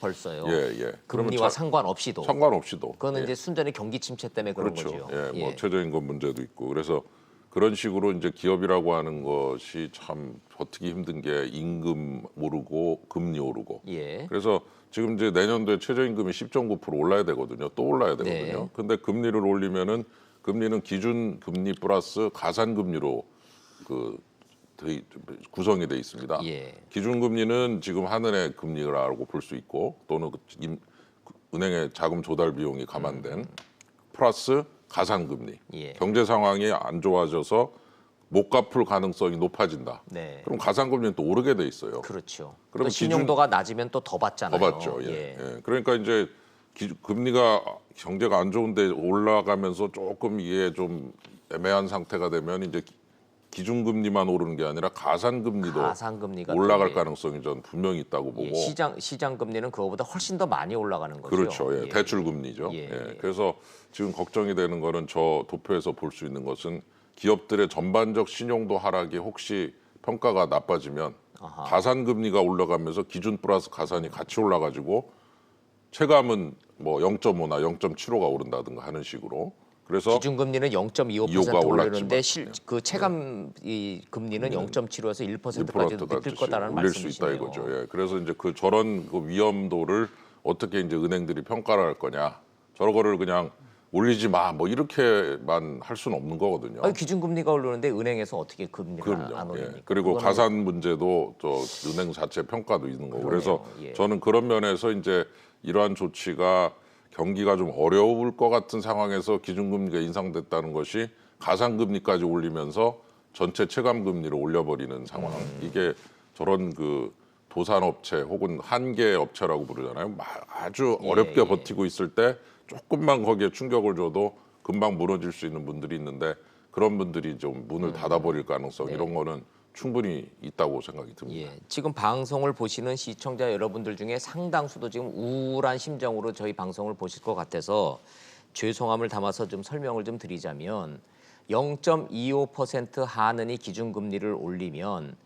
벌써요. 예, 예. 그러면 금리와 상관없이도. 상관없이도. 그거는 예. 이제 순전히 경기 침체 때문에 그런 그렇죠. 거죠. 예, 뭐 최저임금 문제도 있고 그래서 그런 식으로 이제 기업이라고 하는 것이 참 버티기 힘든 게 임금 오르고 금리 오르고. 예. 그래서 지금 이제 내년도에 최저임금이 10.9% 올라야 되거든요. 또 올라야 되거든요. 네. 근데 금리를 올리면은 금리는 기준 금리 플러스 가산 금리로 구성이 돼 있습니다. 예. 기준 금리는 지금 하늘의 금리라고 볼 수 있고 또는 은행의 자금 조달 비용이 감안된 플러스 가산 금리. 예. 경제 상황이 안 좋아져서 못 갚을 가능성이 높아진다. 네. 그럼 가산 금리는 또 오르게 돼 있어요. 그렇죠. 그럼 또 신용도가 낮으면 또 더 받잖아요. 더 받죠. 예. 예. 예. 그러니까 이제 금리가 경제가 안 좋은데 올라가면서 조금 이게 좀 애매한 상태가 되면 이제 기준금리만 오르는 게 아니라 가산금리도 가산금리가 올라갈 또 가능성이 전 분명히 있다고 보고. 예, 시장 금리는 그거보다 훨씬 더 많이 올라가는 거죠. 그렇죠. 예. 예. 대출금리죠. 예. 예. 그래서 지금 걱정이 되는 거는 저 도표에서 볼 수 있는 것은 기업들의 전반적 신용도 하락이 혹시 평가가 나빠지면 아하. 가산금리가 올라가면서 기준 플러스 가산이 같이 올라가지고 체감은 뭐 0.5나 0.75가 오른다든가 하는 식으로. 그래서 기준금리는 0.25% 이유가 오르는데 올랐지만, 그 체감 이 금리는 0.75에서 1%까지도 느낄 거다라는 올릴 수 있다 말씀이시네요. 이거죠. 예. 그래서 이제 저런 위험도를 어떻게 이제 은행들이 평가를 할 거냐. 저거를 그냥 올리지 마. 뭐 이렇게만 할 수는 없는 거거든요. 아니, 기준금리가 오르는데 은행에서 어떻게 금리를 안 그럼요. 올립니까? 예. 그리고 그거는 가산 문제도 저 은행 자체 평가도 있는 거고. 그래서 예. 저는 그런 면에서 이제 이러한 조치가 경기가 좀 어려울 것 같은 상황에서 기준금리가 인상됐다는 것이 가산금리까지 올리면서 전체 체감금리를 올려버리는 상황. 이게 저런 도산업체 혹은 한계 업체라고 부르잖아요. 아주 어렵게 예. 버티고 있을 때 조금만 거기에 충격을 줘도 금방 무너질 수 있는 분들이 있는데 그런 분들이 좀 문을 닫아버릴 가능성 이런 거는 충분히 있다고 생각이 듭니다. 예, 지금 방송을 보시는 시청자 여러분들 중에 상당수도 지금 우울한 심정으로 저희 방송을 보실 것 같아서 죄송함을 담아서 좀 설명을 좀 드리자면 0.25% 하느니 기준금리를 올리면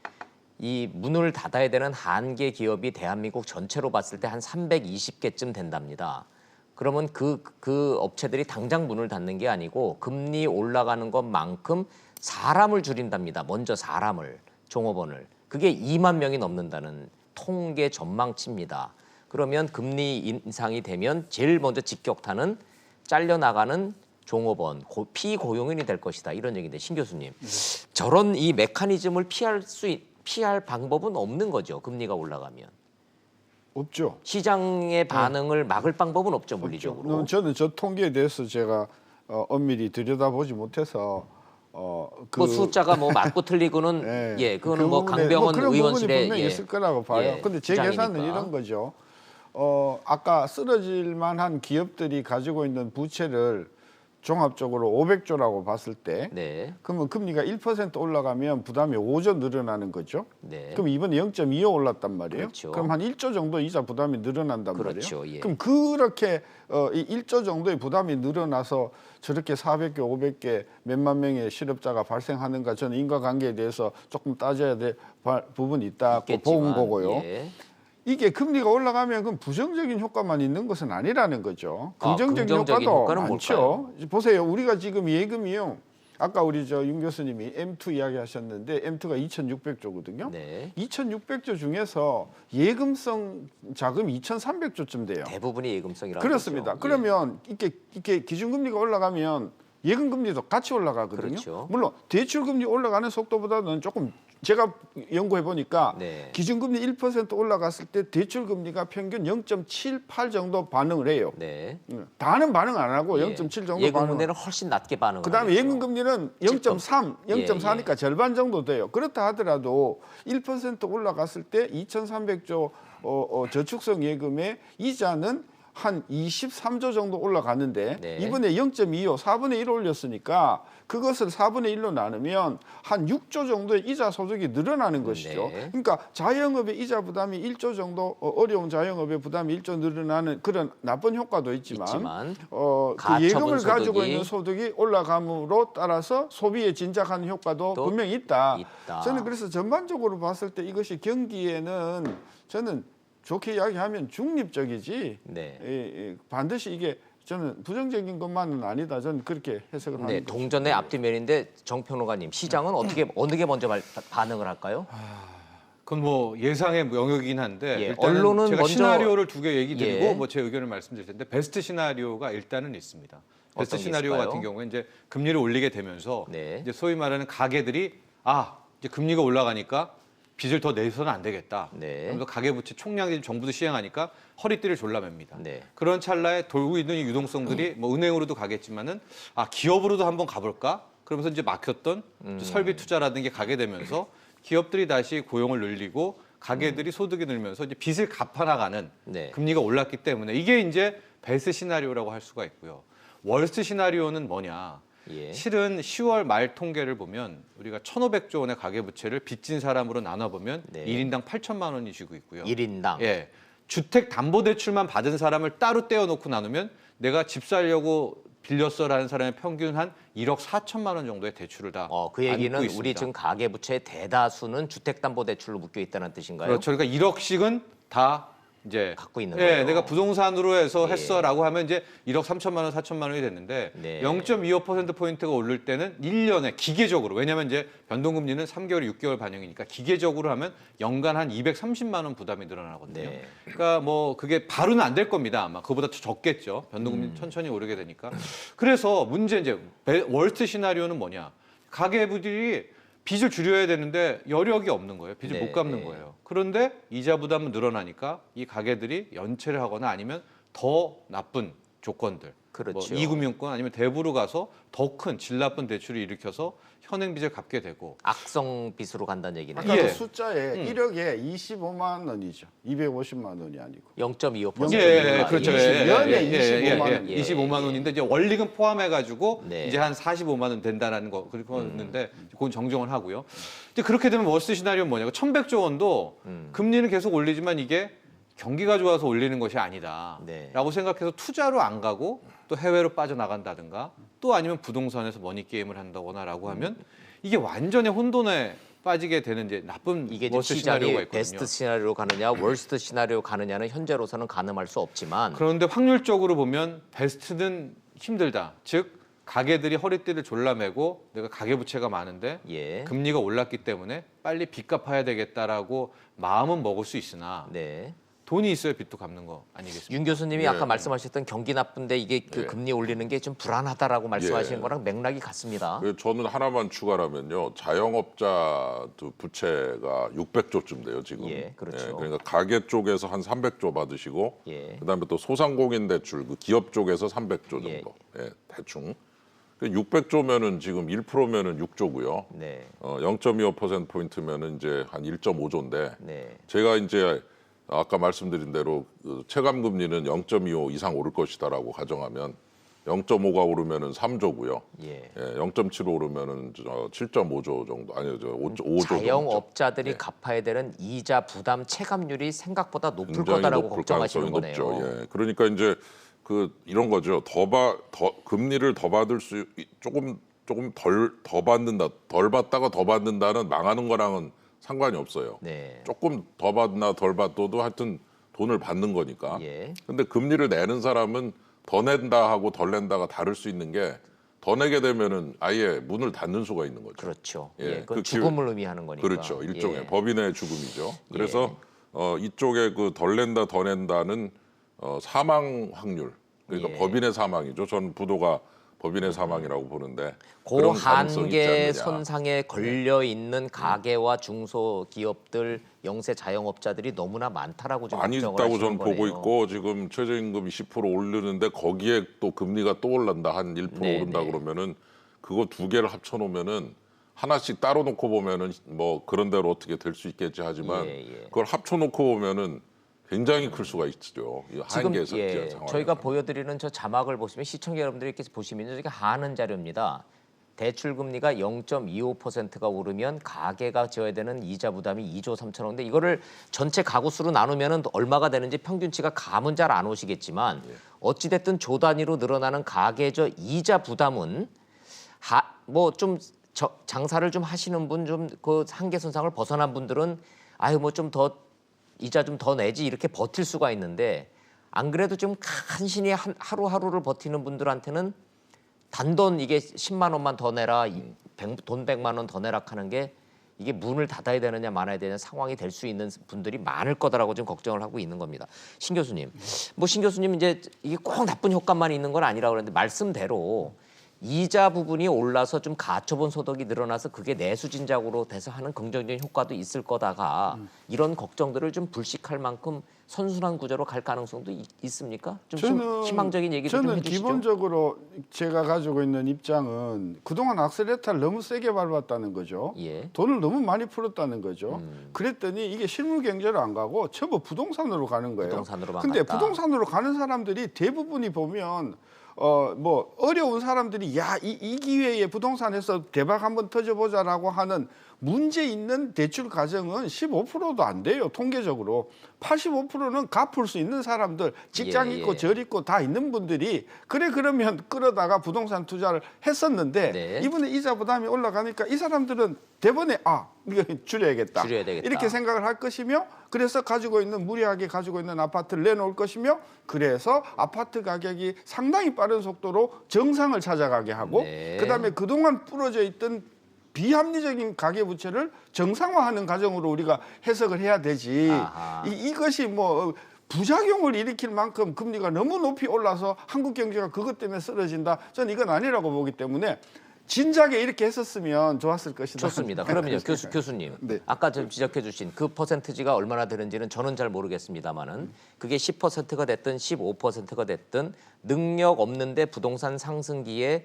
이 문을 닫아야 되는 한계 기업이 대한민국 전체로 봤을 때 한 320개쯤 된답니다. 그러면 그 업체들이 당장 문을 닫는 게 아니고 금리 올라가는 것만큼 사람을 줄인답니다. 먼저 사람을, 종업원을. 그게 2만 명이 넘는다는 통계 전망치입니다. 그러면 금리 인상이 되면 제일 먼저 직격탄은 잘려나가는 종업원, 피고용인이 될 것이다. 이런 얘기인데 신 교수님. 저런 이 메커니즘을 피할 방법은 없는 거죠. 금리가 올라가면. 없죠. 시장의 반응을 막을 방법은 없죠. 물리적으로. 저는 저 통계에 대해서 제가 엄밀히 들여다보지 못해서 그 숫자가 뭐 맞고 틀리고는 예, 그거는 뭐 부분에 강병원 그런 부분이 의원실에 분명히 예, 있을 거라고 봐요. 예, 근데 제 주장이니까. 계산은 이런 거죠. 아까 쓰러질 만한 기업들이 가지고 있는 부채를 종합적으로 500조라고 봤을 때 네, 그러면 금리가 1% 올라가면 부담이 5조 늘어나는 거죠. 네. 그럼 이번에 0.25 올랐단 말이에요. 그렇죠. 그럼 한 1조 정도 이자 부담이 늘어난단 그렇죠. 말이에요. 예. 그럼 그렇게 이 1조 정도의 부담이 늘어나서 저렇게 400개, 500개 몇만 명의 실업자가 발생하는가 저는 인과관계에 대해서 조금 따져야 될 부분이 있다고 있겠지만, 본 거고요. 예. 이게 금리가 올라가면 그럼 부정적인 효과만 있는 것은 아니라는 거죠. 긍정적인, 긍정적인 효과도 효과는 많죠. 보세요. 우리가 지금 예금이요. 아까 우리 윤 교수님이 M2 이야기하셨는데 M2가 2,600조거든요. 네. 2,600조 중에서 예금성 자금이 2,300조쯤 돼요. 대부분이 예금성이라고 그렇습니다. 그러면 이렇게 기준금리가 올라가면 예금금리도 같이 올라가거든요. 그렇죠. 물론 대출금리 올라가는 속도보다는 조금 제가 연구해 보니까 네. 기준금리 1% 올라갔을 때 대출금리가 평균 0.78 정도 반응을 해요. 네. 다는 반응 안 하고 예. 0.7 정도 예금 반응. 금리는 훨씬 낮게 반응을 그다음에 하겠죠. 예금금리는 0.3, 예, 0.4니까 절반 정도 돼요. 그렇다 하더라도 1% 올라갔을 때 2,300조 저축성 예금의 이자는 한 23조 정도 올라갔는데 네. 이번에 0.25, 4분의 1 올렸으니까 그것을 4분의 1로 나누면 한 6조 정도의 이자 소득이 늘어나는 것이죠. 네. 그러니까 자영업의 이자 부담이 1조 정도 어려운 자영업의 부담이 1조 늘어나는 그런 나쁜 효과도 있지만 그 가처분 예금을 가지고 소득이 있는 소득이 올라감으로 따라서 소비에 진작하는 효과도 또 분명히 있다. 있다. 저는 그래서 전반적으로 봤을 때 이것이 경기에는 저는 좋게 이야기하면 중립적이지 네. 반드시 이게 저는 부정적인 것만은 아니다. 저는 그렇게 해석을 하는 네, 거죠. 동전의 앞뒤면인데 정평론가님 시장은 어떻게 어느 게 먼저 반응을 할까요? 그건 뭐 예상의 영역이긴 한데 예, 일단은 언론은 제가 먼저- 시나리오를 두 개 얘기 드리고 예. 뭐 제 의견을 말씀드릴 텐데 베스트 시나리오가 일단은 있습니다. 베스트 어떤 게 시나리오 있을까요? 같은 경우에 이제 금리를 올리게 되면서 네. 이제 소위 말하는 가게들이 이제 금리가 올라가니까 빚을 더 내서는 안 되겠다. 네. 그러면서 가계부채 총량이 정부도 시행하니까 허리띠를 졸라맵니다. 네. 그런 찰나에 돌고 있는 이 유동성들이 뭐 은행으로도 가겠지만은 기업으로도 한번 가볼까? 그러면서 이제 막혔던 설비 투자라든지 게 가게 되면서 기업들이 다시 고용을 늘리고 가게들이 소득이 늘면서 이제 빚을 갚아나가는 네. 금리가 올랐기 때문에 이게 이제 베스트 시나리오라고 할 수가 있고요. 월스트 시나리오는 뭐냐? 예. 실은 10월 말 통계를 보면 우리가 1,500조 원의 가계부채를 빚진 사람으로 나눠보면 네. 1인당 8천만 원이 쥐고 있고요. 1인당. 예. 주택담보대출만 받은 사람을 따로 떼어놓고 나누면 내가 집 살려고 빌렸어라는 사람의 평균 한 1억 4천만 원 정도의 대출을 다 그 얘기는 안고 우리 있습니다. 지금 가계부채의 대다수는 주택담보대출로 묶여 있다는 뜻인가요? 그렇죠. 그러니까 1억씩은 다 이제 갖고 있는 예, 거예요. 내가 부동산으로 해서 예. 했어라고 하면 이제 1억 3천만 원, 4천만 원이 됐는데 네. 0.25% 포인트가 오를 때는 1년에 기계적으로 왜냐하면 이제 변동금리는 3개월, 6개월 반영이니까 기계적으로 하면 연간 한 230만 원 부담이 늘어나거든요. 네. 그러니까 뭐 그게 바로는 안 될 겁니다. 아마 그보다 더 적겠죠. 변동금리 천천히 오르게 되니까. 그래서 문제 이제 월스트 시나리오는 뭐냐? 가계부들이 빚을 줄여야 되는데 여력이 없는 거예요. 빚을 네, 못 갚는 네. 거예요. 그런데 이자 부담은 늘어나니까 이 가게들이 연체를 하거나 아니면 더 나쁜 조건들, 그렇죠. 뭐 이금융권 아니면 대부로 가서 더 큰 질 나쁜 대출을 일으켜서 현행 빚을 갚게 되고 악성 빚으로 간다는 얘기는 아까 예. 그 숫자에 1억에 25만 원이죠. 250만 원이 아니고. 0.25%. 예, 그렇죠. 연에 25만 원. 예, 25만 원인데 이제 원리금 포함해가지고 네. 이제 한 45만 원 된다라는 거 그랬는데 그건 정정을 하고요. 이제 그렇게 되면 월스트 시나리오는 뭐냐고 1,100조 원도 금리는 계속 올리지만 이게 경기가 좋아서 올리는 것이 아니다라고 네. 생각해서 투자로 안 가고 또 해외로 빠져나간다든가 또 아니면 부동산에서 머니 게임을 한다거나라고 하면 이게 완전히 혼돈에 빠지게 되는 이제 나쁜 이게 지금 월스트 시나리오가 시장이 있거든요. 베스트 시나리오로 가느냐, 월스트 시나리오 가느냐는 현재로서는 가늠할 수 없지만 그런데 확률적으로 보면 베스트는 힘들다. 즉 가게들이 허리띠를 졸라매고 내가 가계부채가 많은데 예. 금리가 올랐기 때문에 빨리 빚 갚아야 되겠다라고 마음은 먹을 수 있으나 네. 돈이 있어야 빚도 갚는 거 아니겠습니까? 윤 교수님이 예. 아까 말씀하셨던 경기 나쁜데 이게 그 예. 금리 올리는 게 좀 불안하다라고 말씀하시는 예. 거랑 맥락이 같습니다. 저는 하나만 추가하면요. 자영업자 부채가 600조쯤 돼요, 지금. 예, 그렇죠. 그러니까 가게 쪽에서 한 300조 받으시고 예. 그다음에 또 소상공인 대출 그 기업 쪽에서 300조 정도. 예. 대충. 600조면은 지금 1%면은 6조고요. 네. 0.25% 포인트면은 이제 한 1.5조인데 네. 제가 이제 아까 말씀드린 대로 그 체감 금리는 0.25 이상 오를 것이다라고 가정하면 0.5가 오르면은 3조고요. 예. 0.7 오르면은 7.5조 정도 아니요, 5조 정도. 자영업자들이 갚아야 되는 이자 부담 체감률이 생각보다 높을 굉장히 거다라고 높을 걱정하시는 가능성이 거네요. 높죠. 예. 그러니까 이제 이런 거죠. 금리를 더 받을 수 조금 더 받는다, 덜 받다가 더 받는다는 망하는 거랑은 상관이 없어요. 네. 조금 더 받나 덜 받아도 하여튼 돈을 받는 거니까. 예. 근데 금리를 내는 사람은 더 낸다 하고 덜 낸다가 다를 수 있는 게 더 내게 되면은 아예 문을 닫는 수가 있는 거죠. 그렇죠. 예, 예. 그건 그 죽음을 의미하는 거니까. 그렇죠. 일종의 예. 법인의 죽음이죠. 그래서 이쪽에 그 덜 낸다 더 낸다는 사망 확률. 그러니까 예. 법인의 사망이죠. 전 부도가 법인의 사망이라고 보는데 그 그런 가능성이 있지 한계 않느냐. 선상에 걸려 있는 가게와 중소기업들, 영세 자영업자들이 너무나 많다라고 좀 많이 걱정을 있다고 하시는 저는 보고 거네요. 있고 지금 최저임금 20% 오르는데 거기에 또 금리가 또 올란다 한 1% 네, 오른다 네. 그러면은 그거 두 개를 합쳐놓으면은 하나씩 따로 놓고 보면은 뭐 그런 대로 어떻게 될 수 있겠지 하지만 예, 예. 그걸 합쳐놓고 보면은 굉장히 클 수가 있죠. 이 지금 한계에서 상황. 저희가 보여드리는 저 자막을 보시면 시청자 여러분들이 이렇게 보시면 저게 하는 자료입니다. 대출 금리가 0.25%가 오르면 가게가 져야 되는 이자 부담이 2조 3천억. 근데 이거를 전체 가구 수로 나누면은 얼마가 되는지 평균치가 감은 잘 안 오시겠지만 어찌 됐든 조 단위로 늘어나는 가계저 이자 부담은 뭐 좀 장사를 좀 하시는 분 좀 그 한계선상을 벗어난 분들은 아유 뭐 좀 더 이자 좀 더 내지 이렇게 버틸 수가 있는데 안 그래도 좀 간신히 하루하루를 버티는 분들한테는 단돈 이게 10만 원만 더 내라, 돈 100만 원 더 내라 하는 게 이게 문을 닫아야 되느냐 말아야 되느냐 상황이 될 수 있는 분들이 많을 거다라고 좀 걱정을 하고 있는 겁니다. 신 교수님, 뭐 신 교수님 이제 이게 꼭 나쁜 효과만 있는 건 아니라고 그러는데 말씀대로 이자 부분이 올라서 좀 가처분 소득이 늘어나서 그게 내수진작으로 돼서 하는 긍정적인 효과도 있을 거다가 이런 걱정들을 좀 불식할 만큼 선순환 구조로 갈 가능성도 있습니까? 좀 희망적인 얘기도 좀 저는 해주시죠. 기본적으로 제가 가지고 있는 입장은 그동안 악셀레타를 너무 세게 밟았다는 거죠. 예. 돈을 너무 많이 풀었다는 거죠. 그랬더니 이게 실물 경제로 안 가고 전부 부동산으로 가는 거예요. 부동산으로만 근데 갔다. 부동산으로 가는 사람들이 대부분이 보면 뭐 어려운 사람들이 야 이 기회에 부동산에서 대박 한번 터져보자라고 하는 문제 있는 대출 가정은 15%도 안 돼요. 통계적으로 85%는 갚을 수 있는 사람들, 직장 예, 있고 예. 절 있고 다 있는 분들이 그러면 끌어다가 부동산 투자를 했었는데 네. 이번에 이자 부담이 올라가니까 이 사람들은 대번에 이거 줄여야겠다. 줄여야 되겠다. 이렇게 생각을 할 것이며 그래서 무리하게 가지고 있는 아파트를 내놓을 것이며 그래서 아파트 가격이 상당히 빠른 속도로 정상을 찾아가게 하고 네. 그다음에 그동안 부러져 있던 비합리적인 가계부채를 정상화하는 과정으로 우리가 해석을 해야 되지. 아하. 이것이 뭐 부작용을 일으킬 만큼 금리가 너무 높이 올라서 한국 경제가 그것 때문에 쓰러진다. 저는 이건 아니라고 보기 때문에 진작에 이렇게 했었으면 좋았을 것이다. 좋습니다. 그러면요, 교수님. 네. 아까 좀 지적해주신 그 퍼센트지가 얼마나 되는지는 저는 잘 모르겠습니다만은 그게 10%가 됐든 15%가 됐든 능력 없는데 부동산 상승기에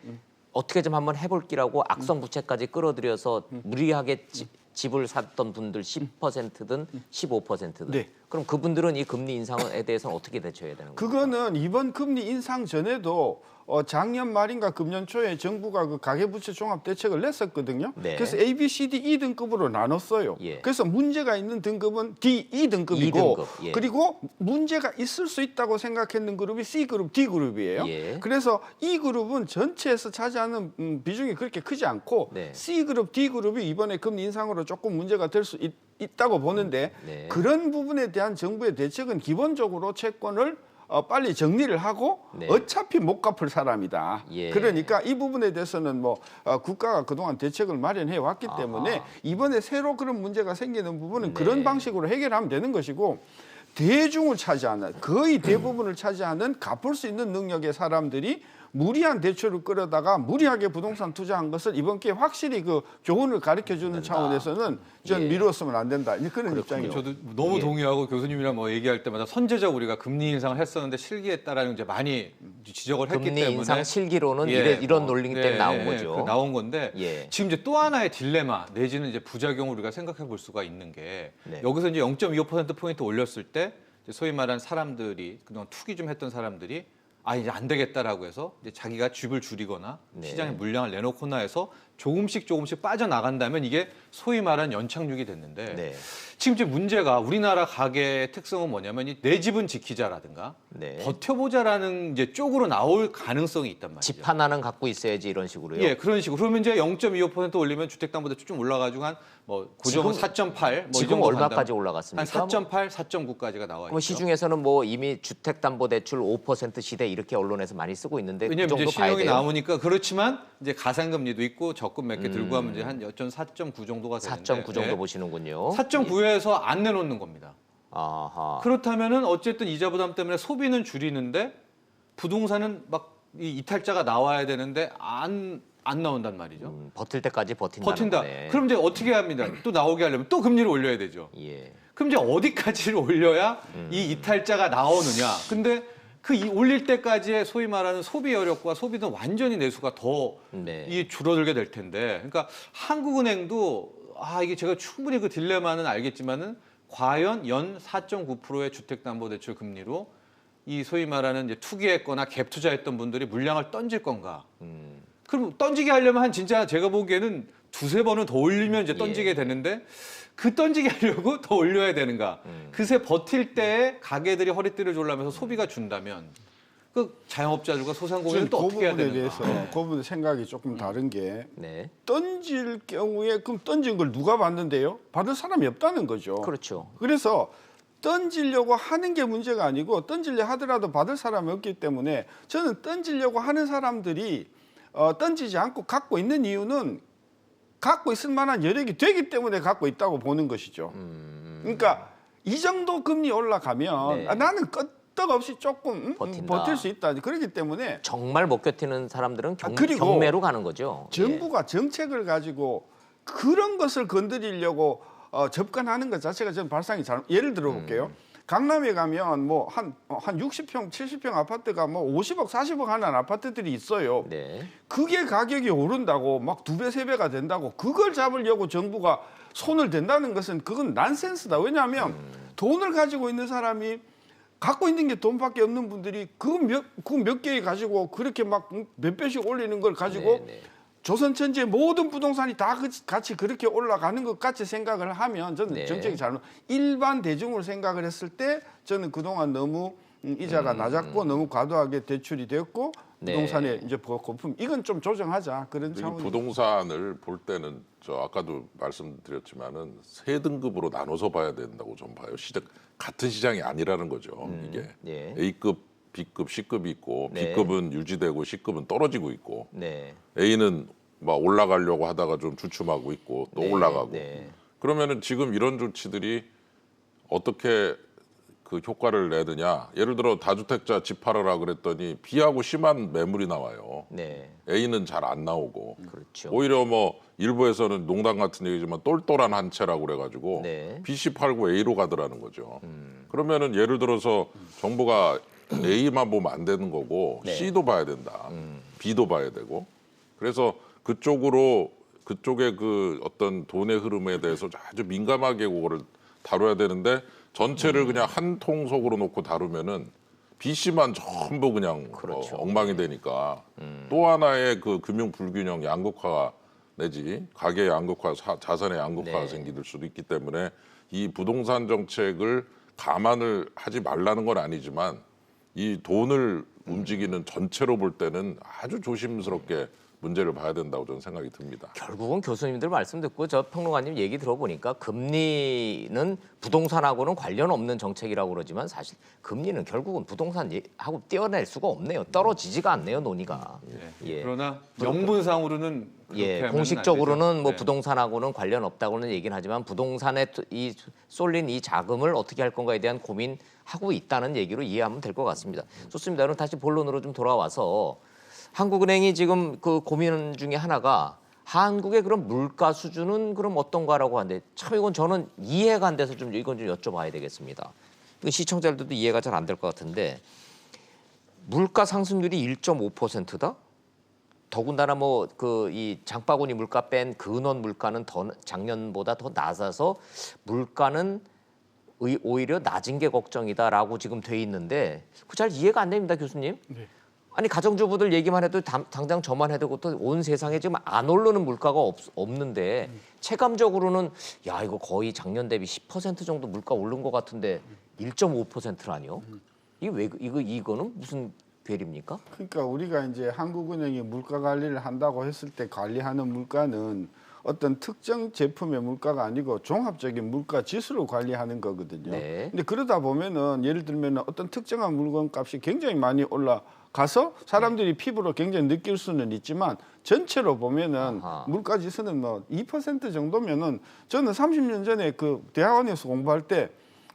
어떻게 좀 한번 해볼 기라고 악성 부채까지 끌어들여서 무리하게 집을 샀던 분들 10%든 15%든 네. 그럼 그분들은 이 금리 인상에 대해서는 어떻게 대처해야 되는 거예요? 그거는 이번 금리 인상 전에도 작년 말인가 금년 초에 정부가 그 가계부채 종합 대책을 냈었거든요. 네. 그래서 A, B, C, D, E 등급으로 나눴어요. 예. 그래서 문제가 있는 등급은 D, E 등급이고 2등급, 예. 그리고 문제가 있을 수 있다고 생각했는 그룹이 C 그룹, D 그룹이에요. 예. 그래서 E 그룹은 전체에서 차지하는 비중이 그렇게 크지 않고 네. C 그룹, D 그룹이 이번에 금리 인상으로 조금 문제가 될 수 있다고 보는데 네. 그런 부분에 대한 정부의 대책은 기본적으로 채권을 빨리 정리를 하고 네. 어차피 못 갚을 사람이다. 예. 그러니까 이 부분에 대해서는 뭐 국가가 그동안 대책을 마련해 왔기 때문에 이번에 새로 그런 문제가 생기는 부분은 네. 그런 방식으로 해결하면 되는 것이고 대중을 차지하는 거의 대부분을 차지하는 갚을 수 있는 능력의 사람들이 무리한 대출을 끌어다가 무리하게 부동산 투자한 것을 이번 기회에 확실히 그 교훈을 가르쳐주는 차원에서는 전 예. 미루었으면 안 된다. 이제 그런 입장이죠. 저도 너무 예. 동의하고 교수님이랑 뭐 얘기할 때마다 선제적 우리가 금리 인상을 했었는데 실기했다라는 이제 많이 지적을 했기 금리 때문에 인상 실기로는 예, 이런 뭐, 논리 네, 때문에 나온 예, 거죠. 그 나온 건데 예. 지금 이제 또 하나의 딜레마 내지는 이제 부작용을 우리가 생각해 볼 수가 있는 게 네. 여기서 이제 0.25% 포인트 올렸을 때 이제 소위 말하는 사람들이 그동안 투기 좀 했던 사람들이 이제 안 되겠다라고 해서 이제 자기가 집을 줄이거나 네. 시장에 물량을 내놓거나 해서 조금씩 빠져나간다면 이게 소위 말하는 연착륙이 됐는데 네. 지금 이제 문제가 우리나라 가계의 특성은 뭐냐면 내 집은 지키자라든가 네. 버텨보자라는 이제 쪽으로 나올 가능성이 있단 말이죠. 집 하나는 갖고 있어야지 이런 식으로요. 예, 그런 식으로. 그러면 이제 0.25% 올리면 주택담보대출 좀 올라가지고 한 뭐 고정은 지금- 4.8, 뭐 이 지금 정도 얼마까지 간다면 올라갔습니까? 한 4.8, 4.9까지가 나와 있죠. 그럼 시중에서는 뭐 이미 주택담보대출 5% 시대 이렇게 언론에서 많이 쓰고 있는데 그 왜냐면 정도 이제 봐야 신용이 돼요. 나오니까 그렇지만 이제 가산금리도 있고 적금 몇 개 들고 하면 이제 한 여전 4.9 정도가 되는데 4.9 정도 예. 보시는군요. 4.9에서 안 내놓는 겁니다. 아하. 그렇다면은 어쨌든 이자 부담 때문에 소비는 줄이는데 부동산은 막 이 이탈자가 나와야 되는데 안 나온단 말이죠. 버틸 때까지 버틴다는 버틴다. 거네. 그럼 이제 어떻게 합니다. 또 나오게 하려면 또 금리를 올려야 되죠. 예. 그럼 이제 어디까지를 올려야 이 이탈자가 나오느냐. 근데 그 올릴 때까지의 소위 말하는 소비 여력과 소비는 완전히 내수가 더 네. 이 줄어들게 될 텐데. 그러니까 한국은행도 이게 제가 충분히 그 딜레마는 알겠지만은 과연 연 4.9%의 주택담보대출 금리로 이 소위 말하는 이제 투기했거나 갭 투자했던 분들이 물량을 던질 건가? 그럼 던지게 하려면 한 진짜 제가 보기에는 두세 번은 더 올리면 이제 던지게 예. 되는데 그 던지게 하려고 더 올려야 되는가? 그새 버틸 때 가게들이 허리띠를 졸라면서 소비가 준다면 그 자영업자들과 소상공인은 또 그 어떻게 해야 부분에 되는가? 대해서 그 부분 생각이 조금 다른 게 네. 던질 경우에 그럼 던진 걸 누가 받는데요? 받을 사람이 없다는 거죠. 그렇죠. 그래서 던지려고 하는 게 문제가 아니고 던지려 하더라도 받을 사람이 없기 때문에 저는 던지려고 하는 사람들이 던지지 않고 갖고 있는 이유는 갖고 있을 만한 여력이 되기 때문에 갖고 있다고 보는 것이죠. 그러니까 이 정도 금리 올라가면 네. 나는 끄떡없이 조금 버틴다. 버틸 수 있다. 그렇기 때문에 정말 못 버티는 사람들은 그리고 경매로 가는 거죠. 정부가 정책을 가지고 그런 것을 건드리려고 접근하는 것 자체가 저는 발상이 잘. 예를 들어 볼게요. 강남에 가면 뭐 한 60평, 70평 아파트가 뭐 50억, 40억 하는 아파트들이 있어요. 네. 그게 가격이 오른다고 막 2배, 3배가 된다고 그걸 잡으려고 정부가 손을 댄다는 것은 그건 난센스다. 왜냐하면 돈을 가지고 있는 사람이 갖고 있는 게 돈밖에 없는 분들이 그 몇 개 가지고 그렇게 막 몇 배씩 올리는 걸 가지고 네, 네. 조선 천지의 모든 부동산이 다 같이 그렇게 올라가는 것 같이 생각을 하면 저는 네. 정책이 잘못. 일반 대중으로 생각을 했을 때 저는 그동안 너무 이자가 낮았고 너무 과도하게 대출이 되었고 네. 부동산에 이제 거품 이건 좀 조정하자 그런 그리고 차원이. 부동산을 볼 때는 저 아까도 말씀드렸지만은 세 등급으로 나눠서 봐야 된다고 좀 봐요. 같은 시장이 아니라는 거죠. 이게 네. A급, B급, C급이 있고 네. B급은 유지되고 C급은 떨어지고 있고 네. A는 막 올라가려고 하다가 좀 주춤하고 있고 또 네, 올라가고 네. 그러면은 지금 이런 조치들이 어떻게 그 효과를 내느냐? 예를 들어 다주택자 집 팔아라 그랬더니 B하고 C만 매물이 나와요. 네. A는 잘 안 나오고 그렇죠. 오히려 뭐 일부에서는 농담 같은 얘기지만 똘똘한 한 채라고 그래가지고 네. B, C 팔고 A로 가더라는 거죠. 그러면은 예를 들어서 정부가 A만 보면 안 되는 거고 네. C도 봐야 된다. B도 봐야 되고 그래서 그쪽에 그 어떤 돈의 흐름에 대해서 아주 민감하게 그거를 다뤄야 되는데 전체를 그냥 한 통속으로 놓고 다루면은 B, C만 전부 그냥 그렇죠. 엉망이 되니까 또 하나의 그 금융 불균형 양극화 내지 가계 양극화, 자산의 양극화가 네. 생길 수도 있기 때문에 이 부동산 정책을 감안을 하지 말라는 건 아니지만 이 돈을 움직이는 전체로 볼 때는 아주 조심스럽게 문제를 봐야 된다고 저는 생각이 듭니다. 결국은 교수님들 말씀 듣고 저 평론가님 얘기 들어보니까 금리는 부동산하고는 관련 없는 정책이라고 그러지만 사실 금리는 결국은 부동산하고 떼어낼 수가 없네요. 떨어지지가 않네요, 논의가. 예. 그러나 명분상으로는 그렇게 예, 하면은 공식적으로는 안 되죠. 뭐 네. 부동산하고는 관련 없다고는 얘기는 하지만 부동산에 이 쏠린 이 자금을 어떻게 할 건가에 대한 고민하고 있다는 얘기로 이해하면 될 것 같습니다. 좋습니다. 그럼 다시 본론으로 좀 돌아와서 한국은행이 지금 그 고민 중에 하나가 한국의 그런 물가 수준은 그럼 어떤가라고 하는데 참 이건 저는 이해가 안 돼서 좀 이건 좀 여쭤봐야 되겠습니다. 이건 시청자들도 이해가 잘 안 될 것 같은데 물가 상승률이 1.5%다? 더군다나 뭐 그 이 장바구니 물가 뺀 근원 물가는 더 작년보다 더 낮아서 물가는 오히려 낮은 게 걱정이다라고 지금 돼 있는데 그 잘 이해가 안 됩니다, 교수님. 네. 아니 가정주부들 얘기만 해도 당장 저만 해도 또 온 세상에 지금 안 오르는 물가가 없는데 체감적으로는 야 이거 거의 작년 대비 10% 정도 물가 오른 것 같은데 1.5%라니요? 이게 왜 이거는 무슨 괴리입니까? 그러니까 우리가 이제 한국은행이 물가 관리를 한다고 했을 때 관리하는 물가는 어떤 특정 제품의 물가가 아니고 종합적인 물가 지수로 관리하는 거거든요. 네. 근데 그러다 보면은 예를 들면 어떤 특정한 물건 값이 굉장히 많이 올라가서 사람들이 피부로 굉장히 느낄 수는 있지만 전체로 보면은 아하. 물가 지수는 뭐 2% 정도면은 저는 30년 전에 그 대학원에서 공부할 때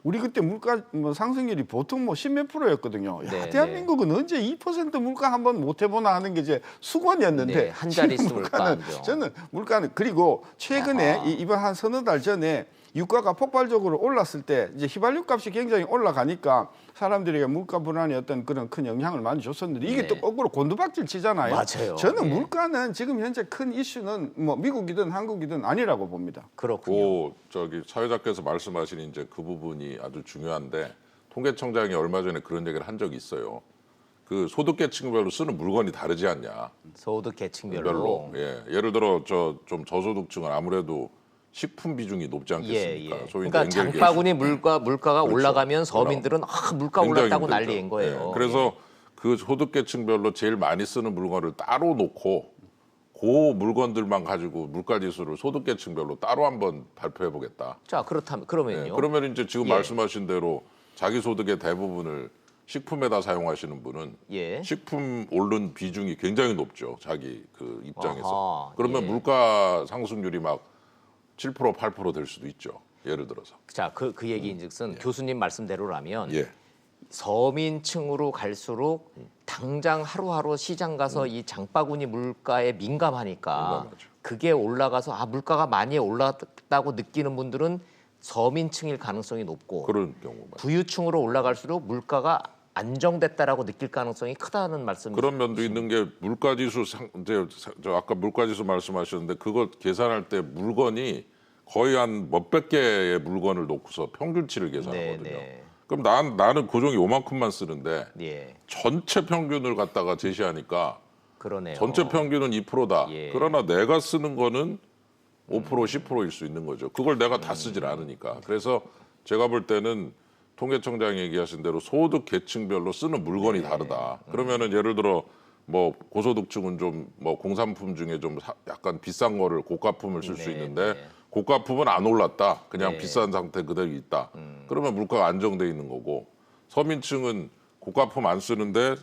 우리 그때 물가 뭐 상승률이 보통 뭐 10몇 프로였거든요. 야, 네, 대한민국은 언제 2% 물가 한번 못 해보나 하는 게 이제 수건이었는데 네, 한 자릿수 지금 물가는 물가죠. 저는 물가는 그리고 최근에 아하. 이번 한 서너 달 전에 유가가 폭발적으로 올랐을 때 이제 휘발유 값이 굉장히 올라가니까 사람들에게 물가 불안이 어떤 그런 큰 영향을 많이 줬었는데 이게 네. 또 거꾸로 곤두박질 치잖아요. 맞아요. 저는 예. 물가는 지금 현재 큰 이슈는 뭐 미국이든 한국이든 아니라고 봅니다. 그렇군요. 그 저기 사회자께서 말씀하신 이제 그 부분이 아주 중요한데 통계청장이 얼마 전에 그런 얘기를 한 적이 있어요. 그 소득계층별로 쓰는 물건이 다르지 않냐. 소득 계층별로. 별로. 예. 예를 들어 좀 저소득층은 아무래도 식품 비중이 높지 않겠습니까? 소위 그러니까 이제 엔겔 장바구니 물가가 그렇죠. 올라가면 서민들은 물가 굉장히 올랐다고 힘들죠. 난리인 거예요. 예. 그래서 그 소득계층별로 제일 많이 쓰는 물건을 따로 놓고 그 물건들만 가지고 물가지수를 소득계층별로 따로 한번 발표해 보겠다. 자 그렇다면 그러면요. 그러면 이제 지금 예. 말씀하신 대로 자기 소득의 대부분을 식품에다 사용하시는 분은 예. 식품 오른 비중이 굉장히 높죠. 자기 그 입장에서. 아하, 그러면 예. 물가 상승률이 막 7% 8% 될 수도 있죠. 예를 들어서. 자, 그 얘기인즉슨 교수님 말씀대로라면 예. 서민층으로 갈수록 당장 하루하루 시장 가서 이 장바구니 물가에 민감하니까 민감하죠. 그게 올라가서 물가가 많이 올랐다고 느끼는 분들은 서민층일 가능성이 높고 그런 경우 많죠. 부유층으로 올라갈수록 물가가 안정됐다라고 느낄 가능성이 크다는 말씀이죠. 그런 면도 있는 게 물가지수 이제 저 아까 물가지수 말씀하셨는데 그거 계산할 때 물건이 거의 한 몇백 개의 물건을 놓고서 평균치를 계산하거든요. 네. 그럼 나는 고정이 요만큼만 쓰는데 예, 전체 평균을 갖다가 제시하니까 그러네요. 전체 평균은 2%다. 예. 그러나 내가 쓰는 거는 5% 10%일 수 있는 거죠. 그걸 내가 다 쓰질 않으니까. 그래서 제가 볼 때는 통계청장이 얘기하신 대로 소득 계층별로 쓰는 물건이 다르다. 그러면은 예를 들어 뭐 고소득층은 좀 뭐 공산품 중에 좀 약간 비싼 거를 고가품을 쓸 수 네, 있는데 네. 고가품은 안 올랐다. 그냥 네. 비싼 상태 그대로 있다. 그러면 물가가 안정돼 있는 거고 서민층은 고가품 안 쓰는데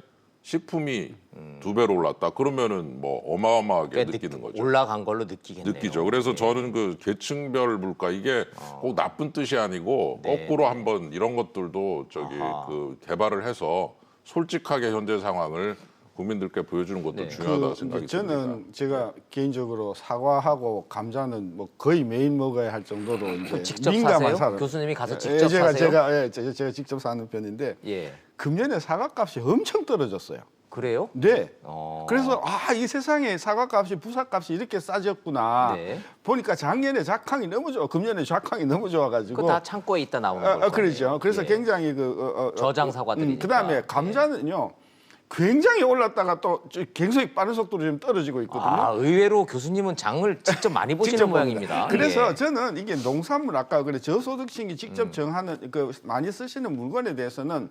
식품이 2배로 올랐다. 그러면은 뭐 어마어마하게 그러니까 느끼는 거죠. 올라간 걸로 느끼겠네요. 느끼죠. 그래서 저는 그 계층별 물가 이게 꼭 나쁜 뜻이 아니고 네. 거꾸로 한번 이런 것들도 저기 아하. 그 개발을 해서 솔직하게 현재 상황을 국민들께 보여주는 것도 네. 중요하다고 생각이 듭니다. 저는 제가 개인적으로 사과하고 감자는 뭐 거의 매일 먹어야 할 정도로 이제 직접 민감한 사세요? 사람. 교수님이 가서 직접 제가 사세요? 제가 직접 사는 편인데 예, 금년에 사과값이 엄청 떨어졌어요. 그래요? 네. 어. 그래서 이 세상에 사과값이 부사값이 이렇게 싸졌구나. 네. 보니까 작년에 작황이 너무 좋아. 금년에 작황이 너무 좋아가지고. 그거 다 창고에 있다 나오는 거예요. 그렇죠. 그래서 예. 굉장히 저장 사과들이니까. 그다음에 감자는요. 굉장히 올랐다가 또 굉장히 빠른 속도로 지금 떨어지고 있거든요. 의외로 교수님은 장을 직접 많이 보시는 직접 모양입니다. 그래서 예. 저는 이게 농산물 아까 그래 저소득층이 직접 정하는 그 많이 쓰시는 물건에 대해서는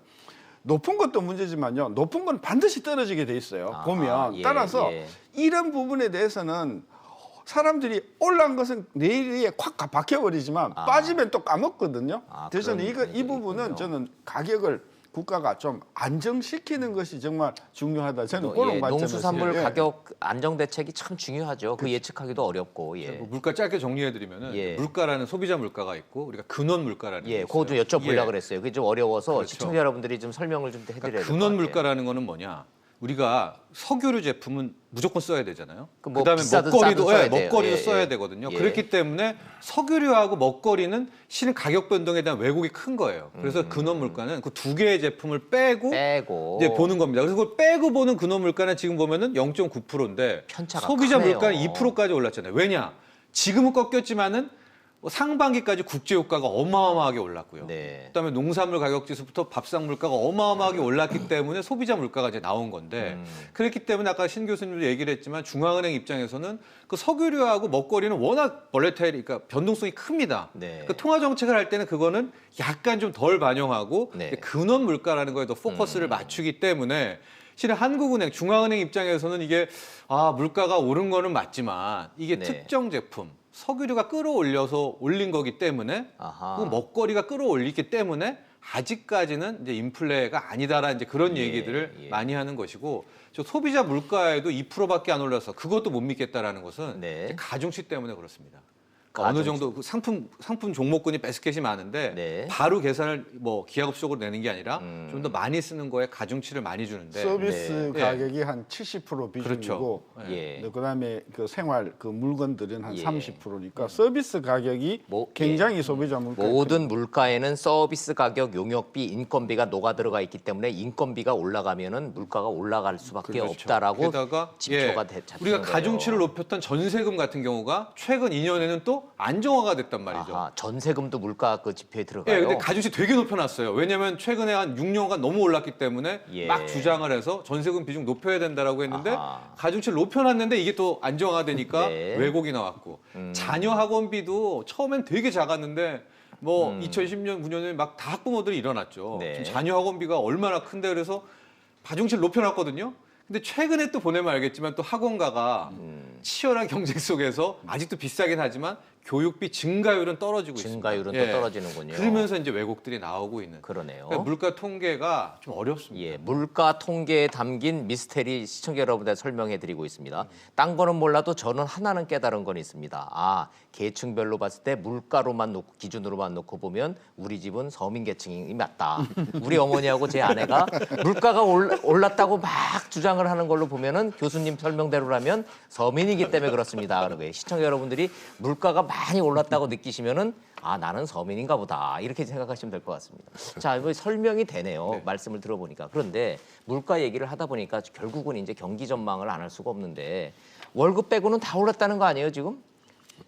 높은 것도 문제지만요. 높은 건 반드시 떨어지게 돼 있어요. 아하, 보면 예, 따라서 예. 이런 부분에 대해서는 사람들이 올라간 것은 내일에 콱 박혀버리지만 빠지면 또 까먹거든요. 그래서 그런 이 면도 부분은 있군요. 저는 가격을 국가가 좀 안정시키는 것이 정말 중요하다. 저는 그런 관점에서 농수산물 예. 가격 안정 대책이 참 중요하죠. 그 예측하기도 어렵고. 예. 뭐 물가 짧게 정리해드리면은 예. 물가라는 소비자 물가가 있고 우리가 근원 물가라는 게 예, 있어요. 그거 좀 여쭤보려고 예. 그랬어요. 그게 좀 어려워서 그렇죠. 시청자 여러분들이 좀 설명을 좀 해드려야 그러니까 될것 근원 같아요. 물가라는 거는 뭐냐? 우리가 석유류 제품은 무조건 써야 되잖아요. 그뭐 그다음에 비싸든 먹거리도 싸든 써야 돼요. 먹거리도 예, 써야 예. 되거든요. 예. 그렇기 때문에 석유류하고 먹거리는 실은 가격 변동에 대한 왜곡이 큰 거예요. 그래서 근원 물가는 그 두 개의 제품을 빼고 이제 보는 겁니다. 그래서 그걸 빼고 보는 근원 물가는 지금 보면은 0.9%인데 편차가 소비자 크네요. 물가는 2%까지 올랐잖아요. 왜냐? 지금은 꺾였지만은 상반기까지 국제 유가가 어마어마하게 올랐고요. 네. 그다음에 농산물 가격 지수부터 밥상 물가가 어마어마하게 올랐기 때문에 소비자 물가가 이제 나온 건데 그렇기 때문에 아까 신 교수님도 얘기를 했지만 중앙은행 입장에서는 그 석유류하고 먹거리는 워낙 볼레타일이 그러니까 변동성이 큽니다. 네. 그 통화 정책을 할 때는 그거는 약간 좀 덜 반영하고 네. 근원 물가라는 거에 더 포커스를 맞추기 때문에 실은 한국은행, 중앙은행 입장에서는 이게 물가가 오른 거는 맞지만 이게 네. 특정 제품 석유류가 끌어올려서 올린 거기 때문에 아하. 그 먹거리가 끌어올리기 때문에 아직까지는 이제 인플레가 아니다라는 이제 그런 예, 얘기들을 예. 많이 하는 것이고 저 소비자 물가에도 2%밖에 안 올라서 그것도 못 믿겠다라는 것은 네. 이제 가중치 때문에 그렇습니다. 그러니까 어느 정도 그 상품 종목군이 베스켓이 많은데 네. 바로 계산을 뭐 기하급수적으로 내는 게 아니라 좀 더 많이 쓰는 거에 가중치를 많이 주는데 서비스 네. 가격이 한 70% 비중이고 그렇죠. 예. 그다음에 그 생활 그 물건들은 한 예. 30%니까 서비스 가격이 굉장히 소비자 물가 모든 물가에는 서비스 가격, 용역비, 인건비가 녹아 들어가 있기 때문에 인건비가 올라가면은 물가가 올라갈 수밖에 그렇죠. 없다라고 게다가 지표가 예, 잡히는 우리가 거예요. 가중치를 높였던 전세금 같은 경우가 최근 2년에는 또 안정화가 됐단 말이죠. 아하, 전세금도 물가 그 지표에 들어가요. 예, 근데 가중치 되게 높여놨어요. 왜냐하면 최근에 한 6년간 너무 올랐기 때문에 예. 막 주장을 해서 전세금 비중 높여야 된다라고 했는데 아하. 가중치를 높여놨는데 이게 또 안정화되니까 네. 왜곡이 나왔고 자녀 학원비도 처음엔 되게 작았는데 뭐 2010년, 9년에 막 다 학부모들이 일어났죠. 네. 지금 자녀 학원비가 얼마나 큰데 그래서 가중치를 높여놨거든요. 근데 최근에 또 보내면 알겠지만 또 학원가가 치열한 경쟁 속에서 아직도 비싸긴 하지만 교육비 증가율은 떨어지고 증가율은 있습니다. 또 떨어지는군요. 그러면서 이제 왜곡들이 나오고 있는. 그러네요. 그러니까 물가 통계가 좀 어렵습니다. 예, 물가 통계에 담긴 미스테리 시청자 여러분들 설명해드리고 있습니다. 딴 거는 몰라도 저는 하나는 깨달은 건 있습니다. 아, 계층별로 봤을 때 물가로만 놓고 기준으로만 놓고 보면 우리 집은 서민 계층이 맞다. 우리 어머니하고 제 아내가 물가가 올랐다고 막 주장을 하는 걸로 보면은 교수님 설명대로라면 서민이기 때문에 그렇습니다. 그런 거예요. 시청자 여러분들이 물가가 많이 올랐다고 느끼시면은 아, 나는 서민인가 보다. 이렇게 생각하시면 될 것 같습니다. 자, 이거 설명이 되네요. 말씀을 들어보니까. 그런데 물가 얘기를 하다 보니까 결국은 이제 경기 전망을 안 할 수가 없는데 월급 빼고는 다 올랐다는 거 아니에요, 지금?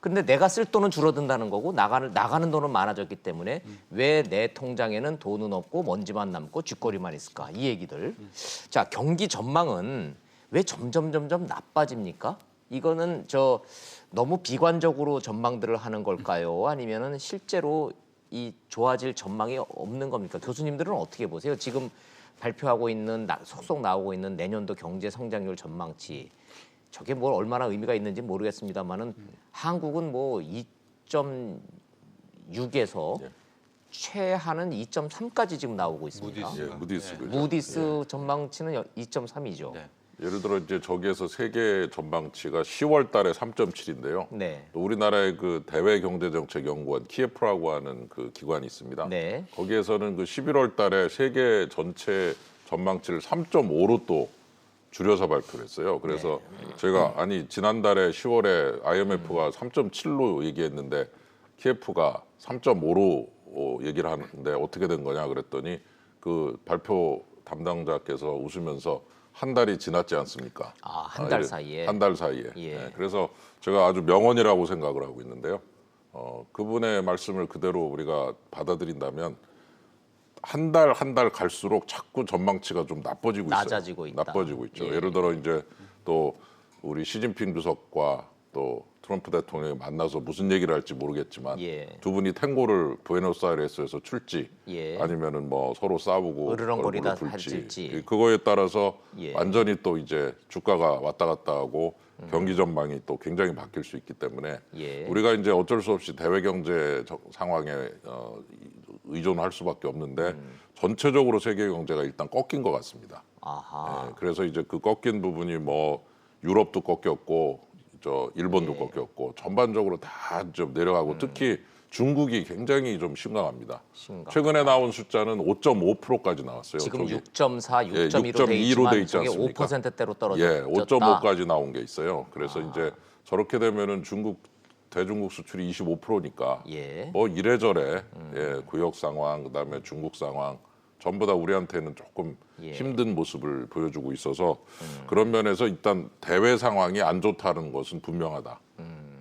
근데 내가 쓸 돈은 줄어든다는 거고 나가는 돈은 많아졌기 때문에 왜 내 통장에는 돈은 없고 먼지만 남고 쥐꼬리만 있을까? 이 얘기들. 자, 경기 전망은 왜 점점 나빠집니까? 이거는 너무 비관적으로 전망들을 하는 걸까요? 아니면은 실제로 이 좋아질 전망이 없는 겁니까? 교수님들은 어떻게 보세요? 지금 발표하고 있는 속속 나오고 있는 내년도 경제 성장률 전망치 저게 뭐 얼마나 의미가 있는지 모르겠습니다만은 한국은 뭐 2.6에서 최하는 2.3까지 지금 나오고 있습니다. 예, 무디스 그죠. 무디스 전망치는 2.3이죠. 네. 예를 들어 이제 저기에서 세계 전망치가 10월 달에 3.7인데요. 네. 또 우리나라의 그 대외경제정책연구원 키예프라고 하는 그 기관이 있습니다. 네. 거기에서는 그 11월 달에 세계 전체 전망치를 3.5로 또 줄여서 발표를 했어요. 그래서 제가 아니 지난달에 10월에 IMF가 3.7로 얘기했는데 키예프가 3.5로 얘기를 하는데 어떻게 된 거냐 그랬더니 그 발표 담당자께서 웃으면서 한 달이 지났지 않습니까? 아, 한 달 사이에. 한 달 사이에. 예. 네, 그래서 제가 아주 명언이라고 생각을 하고 있는데요. 그분의 말씀을 그대로 우리가 받아들인다면 한 달 갈수록 자꾸 전망치가 좀 나빠지고 있어요. 낮아지고 있다. 나빠지고 있죠. 예. 예를 들어 이제 또 우리 시진핑 주석과 또 트럼프 대통령이 만나서 무슨 얘기를 할지 모르겠지만 예. 두 분이 탱고를 부에노스아이레스에서 출지 예. 아니면은 뭐 서로 싸우고 으르렁거리다 얼굴을 붉지. 할지. 그거에 따라서 예. 완전히 또 이제 주가가 왔다 갔다 하고 경기 전망이 또 굉장히 바뀔 수 있기 때문에 예. 우리가 이제 어쩔 수 없이 대외 경제 상황에 의존할 수밖에 없는데 전체적으로 세계 경제가 일단 꺾인 것 같습니다. 아하. 네, 그래서 이제 그 꺾인 부분이 뭐 유럽도 꺾였고 일본도 예. 꺾였고 전반적으로 다 좀 내려가고 특히 중국이 굉장히 좀 심각합니다. 최근에 나온 숫자는 5.5%까지 나왔어요. 지금 저기. 6.4, 예, 6.2로 돼 6.2로 돼 있지만 있지 저게 않습니까? 5%대로 예, 떨어졌다. 5.5까지 나온 게 있어요. 그래서 이제 저렇게 되면은 대중국 수출이 25%니까 예. 뭐 이래저래 구역 상황 그다음에 중국 상황 전부 다 우리한테는 조금 예. 힘든 모습을 보여주고 있어서 그런 면에서 일단 대외 상황이 안 좋다는 것은 분명하다.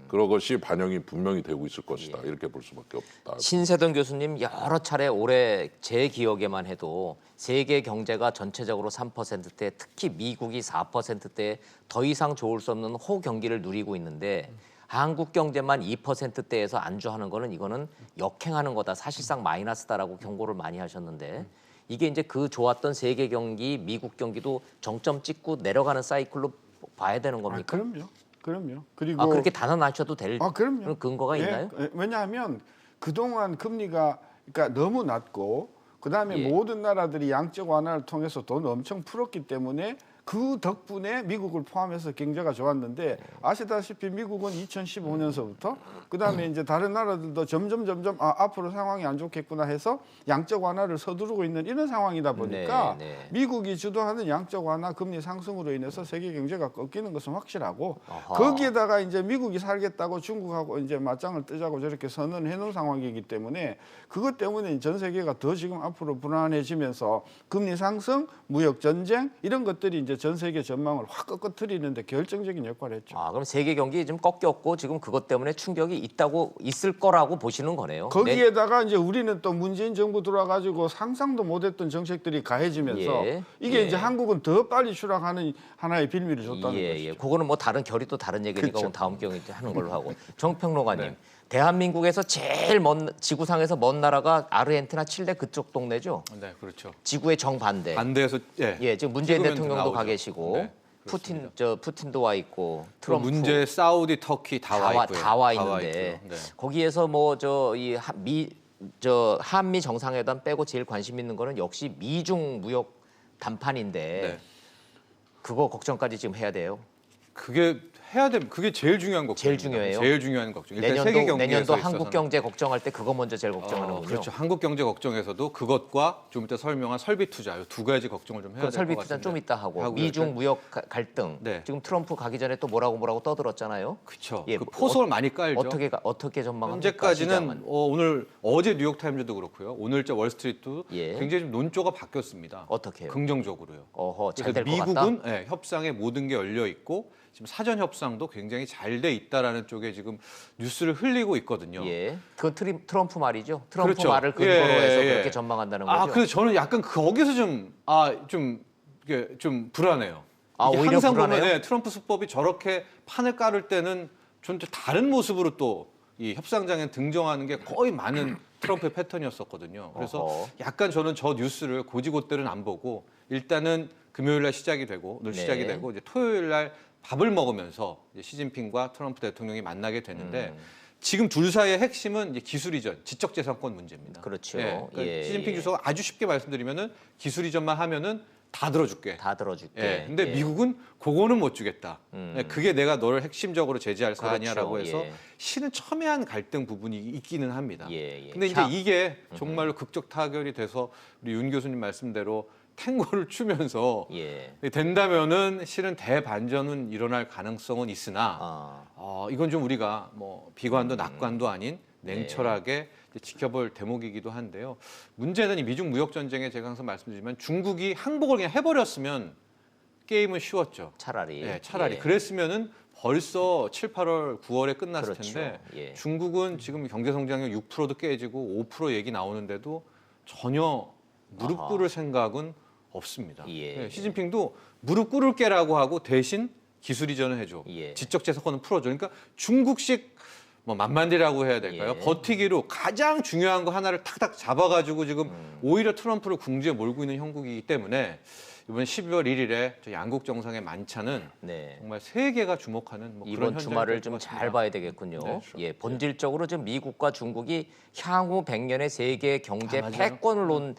그런 것이 반영이 분명히 되고 있을 것이다. 이렇게 볼 수밖에 없다. 신세동 교수님 여러 차례 올해 제 기억에만 해도 세계 경제가 전체적으로 3%대 특히 미국이 4%대 더 이상 좋을 수 없는 호경기를 누리고 있는데 한국 경제만 2%대에서 안주하는 거는 이거는 역행하는 거다. 사실상 마이너스다라고 경고를 많이 하셨는데 이게 이제 그 좋았던 세계 경기, 미국 경기도 정점 찍고 내려가는 사이클로 봐야 되는 겁니까? 그럼요. 그리고 그렇게 단언하셔도 될 그럼요. 그런 근거가 있나요? 왜냐하면 그동안 금리가 그러니까 너무 낮고 그다음에 예. 모든 나라들이 양적 완화를 통해서 돈 엄청 풀었기 때문에 그 덕분에 미국을 포함해서 경제가 좋았는데 아시다시피 미국은 2015년서부터 그다음에 이제 다른 나라들도 점점 앞으로 상황이 안 좋겠구나 해서 양적 완화를 서두르고 있는 이런 상황이다 보니까 네. 미국이 주도하는 양적 완화 금리 상승으로 인해서 세계 경제가 꺾이는 것은 확실하고 아하. 거기에다가 이제 미국이 살겠다고 중국하고 이제 맞짱을 뜨자고 저렇게 선언해 놓은 상황이기 때문에 그것 때문에 전 세계가 더 지금 앞으로 불안해지면서 금리 상승, 무역 전쟁 이런 것들이 이제 전 세계 전망을 확 꺾어뜨리는데 결정적인 역할을 했죠. 그럼 세계 경기 좀 꺾였고 지금 그것 때문에 충격이 있을 거라고 보시는 거네요. 거기에다가 이제 우리는 또 문재인 정부 들어와가지고 상상도 못했던 정책들이 가해지면서 예. 이게 예. 이제 한국은 더 빨리 추락하는 하나의 빌미를 줬다는 것이죠. 그거는 뭐 다른 결이 또 다른 얘기니까 그쵸. 오늘 다음 경우에 하는 걸로 하고. 정평로가님, 대한민국에서 제일 지구상에서 먼 나라가 아르헨티나, 칠레 그쪽 동네죠. 네, 그렇죠. 지구의 정반대. 반대에서 지금 문재인 찍으면 대통령도 나오죠. 가 계시고 네. 푸틴도 와 있고 그 트럼프 문제 사우디, 터키 다 와 있고요. 다 와 다 와 있는데 있고요. 네. 거기에서 뭐 한미 정상회담 빼고 제일 관심 있는 거는 역시 미중 무역 담판인데 네. 그거 걱정까지 지금 해야 돼요. 그게 해야 돼. 그게 제일 중요한 걱정. 제일 중요해요? 제일 중요한 걱정. 일단 세계 경제에서 내년도 있어서는. 한국 경제 걱정할 때 그거 먼저 제일 걱정하는군요. 그렇죠. 한국 경제 걱정에서도 그것과 좀 이따 설명한 설비 투자 이 두 가지 걱정을 좀 해야 될 것 설비 같습니다. 투자 좀 이따 하고 하고요. 미중 일단- 무역 갈등 네. 지금 트럼프 가기 전에 또 뭐라고 떠들었잖아요. 그렇죠. 예, 그 포석을 많이 깔죠. 어떻게 전망합니까? 현재까지는 시장은? 어제 뉴욕타임즈도 그렇고요. 오늘자 월스트리트도 예. 굉장히 좀 논조가 바뀌었습니다. 어떻게 해요? 긍정적으로요. 어허 잘 그래서 될 것 같다. 미국은 협상에 모든 게 열려 있고 지금 사전 협상도 굉장히 잘 돼 있다라는 쪽에 지금 뉴스를 흘리고 있거든요. 예, 그건 트럼프 말이죠. 트럼프 그렇죠. 말을 근거로 예, 해서 예. 그렇게 전망한다는 거죠. 그래서 저는 약간 거기서 좀 불안해요. 이게 오히려 항상 불안해요? 보면 트럼프 수법이 저렇게 판을 깔을 때는 좀 다른 모습으로 또 이 협상장에 등장하는 게 거의 많은 트럼프의 패턴이었었거든요. 그래서 어허. 약간 저는 저 뉴스를 고지고대로는 안 보고 일단은 금요일 날 시작이 되고 오늘 네. 시작이 되고 이제 토요일 날 밥을 먹으면서 이제 시진핑과 트럼프 대통령이 만나게 되는데 지금 둘 사이의 핵심은 이제 기술 이전, 지적재산권 문제입니다. 그렇죠. 그러니까 예, 시진핑 예. 주석가 아주 쉽게 말씀드리면은 기술 이전만 하면은 다 들어줄게. 다 들어줄게. 예. 근데 예. 미국은 그거는 못 주겠다. 예, 그게 내가 너를 핵심적으로 제재할 그렇죠. 사안이야라고 해서 예. 실은 첨예한 갈등 부분이 있기는 합니다. 예, 예. 근데 이제 자. 이게 정말로 극적 타결이 돼서 우리 윤 교수님 말씀대로 탱고를 추면서 예. 된다면은 실은 대반전은 일어날 가능성은 있으나 이건 좀 우리가 뭐 비관도 낙관도 아닌 냉철하게 이제 지켜볼 대목이기도 한데요. 문제는 이 미중 무역 전쟁에 제가 항상 말씀드리지만 중국이 항복을 그냥 해버렸으면 게임은 쉬웠죠. 차라리. 차라리 예. 그랬으면은 벌써 7, 8월, 9월에 끝났을 그렇죠. 텐데 예. 중국은 지금 경제 성장률 6%도 깨지고 5% 얘기 나오는데도 전혀 무릎 아하. 꿇을 생각은 없습니다. 예. 시진핑도 무릎 꿇을게라고 하고 대신 기술 이전을 해줘. 예. 지적재산권은 풀어줘. 그러니까 중국식 뭐 만만디라고 해야 될까요? 예. 버티기로 가장 중요한 거 하나를 탁탁 잡아가지고 지금 오히려 트럼프를 궁지에 몰고 있는 형국이기 때문에 이번 12월 1일에 저 양국 정상의 만찬은 네. 정말 세계가 주목하는 뭐 그런 이번 현장이 주말을 될것 좀 같습니다. 잘 봐야 되겠군요. 네, 예, 본질적으로 지금 미국과 중국이 향후 100년의 세계 경제 맞아요. 패권을 놓은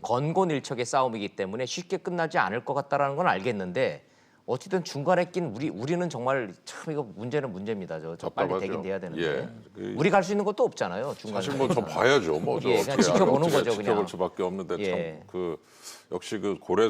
건곤일척의 싸움이기 때문에 쉽게 끝나지 않을 것 같다라는 건 알겠는데 어쨌든 중간에 낀 우리는 정말 참 이거 문제는 문제입니다. 저 빨리 답답하죠. 되긴 돼야 되는데 예. 우리 갈 수 있는 것도 없잖아요. 중간에. 사실 뭐 저 봐야죠. 뭐 저 예, 그냥 어떻게 지켜보는 어떻게 거죠, 그냥. 지켜볼 수밖에 없는데 예. 참 그 역시 그 고래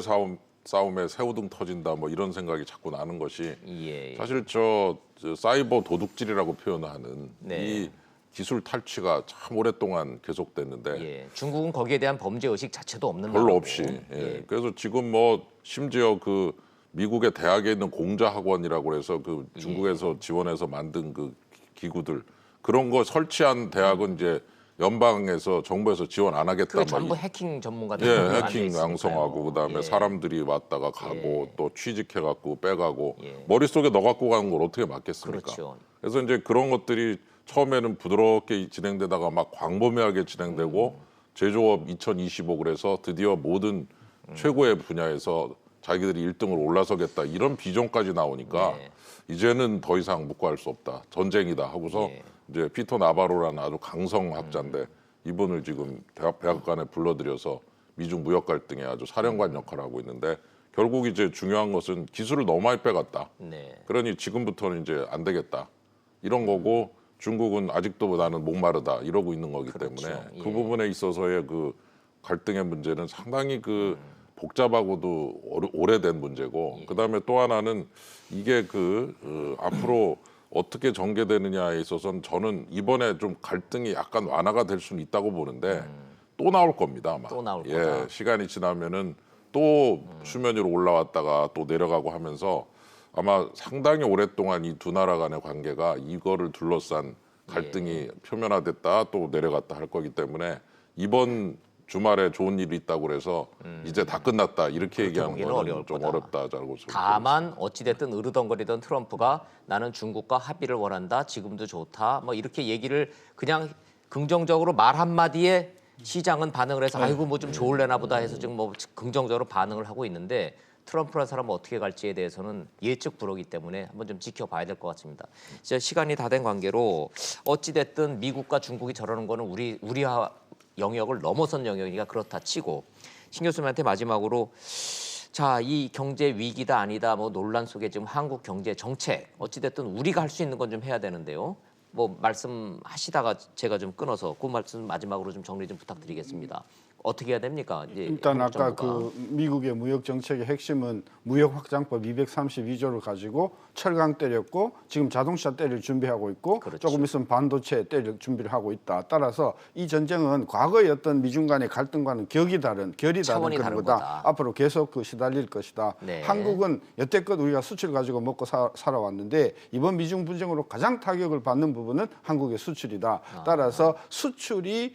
싸움에 새우등 터진다 뭐 이런 생각이 자꾸 나는 것이 예. 사실 저 사이버 도둑질이라고 표현하는 네. 이 기술 탈취가 참 오랫동안 계속됐는데 예. 중국은 거기에 대한 범죄 의식 자체도 없는 별로 나라고. 없이. 예. 예. 그래서 지금 뭐 심지어 그 미국의 대학에 있는 공자학원이라고 해서 그 중국에서 지원해서 만든 그 기구들 그런 거 설치한 대학은 이제 연방에서 정부에서 지원 안 하겠다. 그게 막 전부 이- 해킹 전문가들 예, 앉아 해킹 있으니까요. 양성하고 그다음에 예. 사람들이 왔다가 가고 또 취직해갖고 빼가고 예. 머릿속에 넣어 갖고 가는 걸 어떻게 막겠습니까? 그렇죠. 그래서 이제 그런 것들이 처음에는 부드럽게 진행되다가 막 광범위하게 진행되고 제조업 2025 그래서 드디어 모든 최고의 분야에서 자기들이 1등으로 올라서겠다 이런 비전까지 나오니까 네. 이제는 더 이상 묵고할 수 없다 전쟁이다 하고서 예. 이제 피터 나바로라는 아주 강성 학자인데 이분을 지금 백악관에 불러들여서 미중 무역 갈등에 아주 사령관 역할을 하고 있는데 결국 이제 중요한 것은 기술을 너무 많이 빼갔다. 네. 그러니 지금부터는 이제 안 되겠다 이런 거고 중국은 아직도 나는 목마르다 이러고 있는 거기 그렇죠. 때문에 예. 그 부분에 있어서의 그 갈등의 문제는 상당히 그 복잡하고도 오래된 문제고 예. 그다음에 또 하나는 이게 앞으로 어떻게 전개되느냐에 있어서는 저는 이번에 좀 갈등이 약간 완화가 될 수는 있다고 보는데 또 나올 겁니다 아마. 또 나올 예, 거다. 시간이 지나면은 또 수면 위로 올라왔다가 또 내려가고 하면서 아마 상당히 오랫동안 이 두 나라 간의 관계가 이거를 둘러싼 갈등이 예. 표면화됐다 또 내려갔다 할 거기 때문에 이번 주말에 좋은 일이 있다고 그래서 이제 다 끝났다 이렇게 얘기하는 보기는 거는 어려울 좀 거다. 어렵다라고 다만 어찌됐든 으르덩거리던 트럼프가 나는 중국과 합의를 원한다. 지금도 좋다. 뭐 이렇게 얘기를 그냥 긍정적으로 말 한마디에 시장은 반응을 해서 아이고 뭐 좀 좋을래나 보다 해서 지금 뭐 긍정적으로 반응을 하고 있는데 트럼프라는 사람은 어떻게 갈지에 대해서는 예측 불허이기 때문에 한번 좀 지켜봐야 될 것 같습니다. 이제 시간이 다 된 관계로 어찌 됐든 미국과 중국이 저러는 거는 우리와 영역을 넘어선 영역이니까 그렇다 치고 신 교수님한테 마지막으로 자, 이 경제 위기다 아니다 뭐 논란 속에 지금 한국 경제 정책 어찌 됐든 우리가 할 수 있는 건 좀 해야 되는데요. 뭐 말씀하시다가 제가 좀 끊어서 그 말씀 마지막으로 좀 정리 좀 부탁드리겠습니다. 어떻게 해야 됩니까? 이제 일단 한국 아까 정부가. 그 미국의 무역 정책의 핵심은 무역 확장법 232조를 가지고 철강 때렸고 지금 자동차 때릴 준비하고 있고 그렇죠. 조금 있으면 반도체 때릴 준비를 하고 있다. 따라서 이 전쟁은 과거의 어떤 미중 간의 갈등과는 결이 다른 차원이 그런 다른 거다. 거다. 앞으로 계속 그 시달릴 것이다. 네. 한국은 여태껏 우리가 수출 가지고 먹고 살아왔는데 이번 미중 분쟁으로 가장 타격을 받는 부분은 한국의 수출이다. 따라서 수출이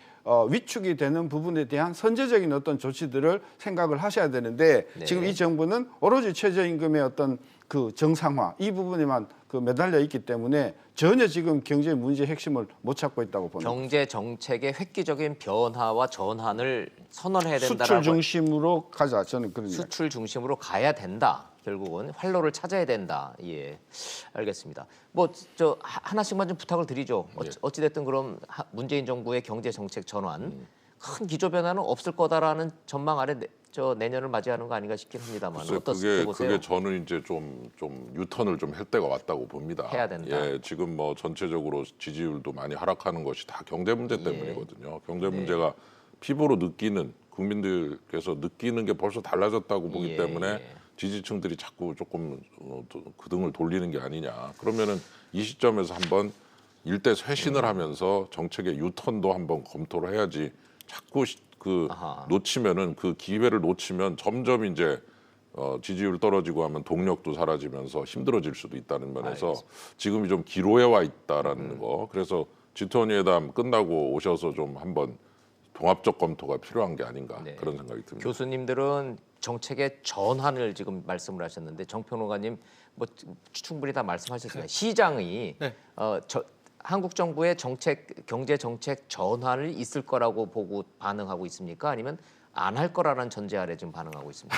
위축이 되는 부분에 대한 선제적인 어떤 조치들을 생각을 하셔야 되는데 네. 지금 이 정부는 오로지 최저임금의 어떤 그 정상화 이 부분에만 그 매달려 있기 때문에 전혀 지금 경제 문제의 핵심을 못 찾고 있다고 봅니다. 경제 정책의 획기적인 변화와 전환을 선언해야 된다라고 수출 중심으로 가자 저는 그런 이야기. 수출 중심으로 가야 된다. 결국은 활로를 찾아야 된다. 예, 알겠습니다. 뭐 저 하나씩만 좀 부탁을 드리죠. 어찌 됐든 그럼 문재인 정부의 경제 정책 전환 큰 기조 변화는 없을 거다라는 전망 아래 내년을 맞이하는 거 아닌가 싶긴 합니다만 글쎄, 어떻게 보세요? 그게 저는 이제 좀 유턴을 좀 할 때가 왔다고 봅니다. 해야 된다. 예, 지금 뭐 전체적으로 지지율도 많이 하락하는 것이 다 경제 문제 때문이거든요. 경제 문제가 피부로 느끼는 국민들께서 느끼는 게 벌써 달라졌다고 보기 예, 때문에 예. 지지층들이 자꾸 조금 그 등을 돌리는 게 아니냐. 그러면은 이 시점에서 한번 일대 쇄신을 하면서 정책의 유턴도 한번 검토를 해야지. 자꾸 아하. 놓치면은 그 기회를 놓치면 점점 이제 지지율 떨어지고 하면 동력도 사라지면서 힘들어질 수도 있다는 면에서 지금이 좀 기로에 와 있다라는 거. 그래서 G20 회담 끝나고 오셔서 좀 한번 종합적 검토가 필요한 게 아닌가 네. 그런 생각이 듭니다. 교수님들은 정책의 전환을 지금 말씀을 하셨는데 정평론가님 뭐 충분히 다 말씀하셨습니다. 시장이 네. 한국 정부의 경제 정책 전환을 있을 거라고 보고 반응하고 있습니까? 아니면 안 할 거라는 전제 아래 지금 반응하고 있습니다.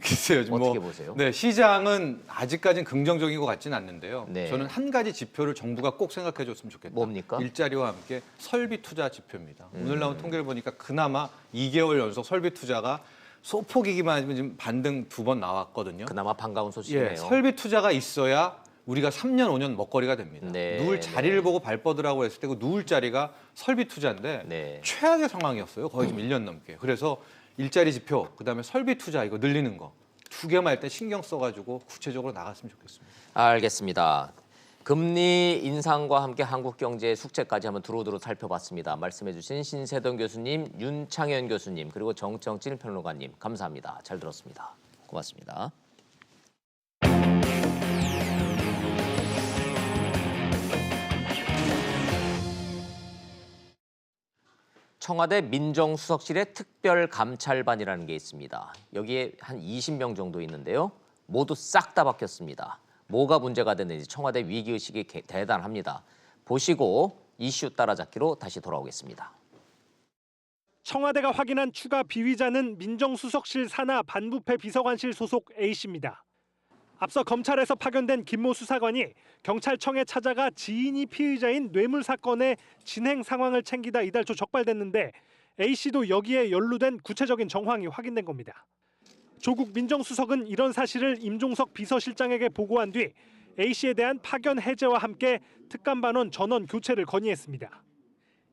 글쎄요, 좀 어떻게 보세요? 네, 시장은 아직까지는 긍정적인 것 같지는 않는데요. 네. 저는 한 가지 지표를 정부가 꼭 생각해줬으면 좋겠다. 뭡니까? 일자리와 함께 설비 투자 지표입니다. 오늘 나온 통계를 보니까 그나마 2개월 연속 설비 투자가 소폭이기만 하지만 지금 반등 2번 나왔거든요. 그나마 반가운 소식이네요. 예, 설비 투자가 있어야 우리가 3년, 5년 먹거리가 됩니다. 네, 누울 자리를 네. 보고 발뻗으라고 했을 때 그 누울 자리가 설비 투자인데 네. 최악의 상황이었어요. 거의 좀 1년 넘게. 그래서 일자리 지표, 그다음에 설비 투자 이거 늘리는 거 두 개만 일단 신경 써가지고 구체적으로 나갔으면 좋겠습니다. 알겠습니다. 금리 인상과 함께 한국 경제의 숙제까지 한번 두루두루 살펴봤습니다. 말씀해주신 신세동 교수님, 윤창현 교수님, 그리고 정청진 평론가님 감사합니다. 잘 들었습니다. 고맙습니다. 청와대 민정수석실의 특별감찰반이라는 게 있습니다. 여기에 한 20명 정도 있는데요. 모두 싹 다 바뀌었습니다. 뭐가 문제가 됐는지 청와대 위기의식이 대단합니다. 보시고 이슈 따라잡기로 다시 돌아오겠습니다. 청와대가 확인한 추가 비위자는 민정수석실 산하 반부패 비서관실 소속 A씨입니다. 앞서 검찰에서 파견된 김모 수사관이 경찰청에 찾아가 지인이 피의자인 뇌물 사건의 진행 상황을 챙기다 이달 초 적발됐는데 A씨도 여기에 연루된 구체적인 정황이 확인된 겁니다. 조국 민정수석은 이런 사실을 임종석 비서실장에게 보고한 뒤 A씨에 대한 파견 해제와 함께 특감반원 전원 교체를 건의했습니다.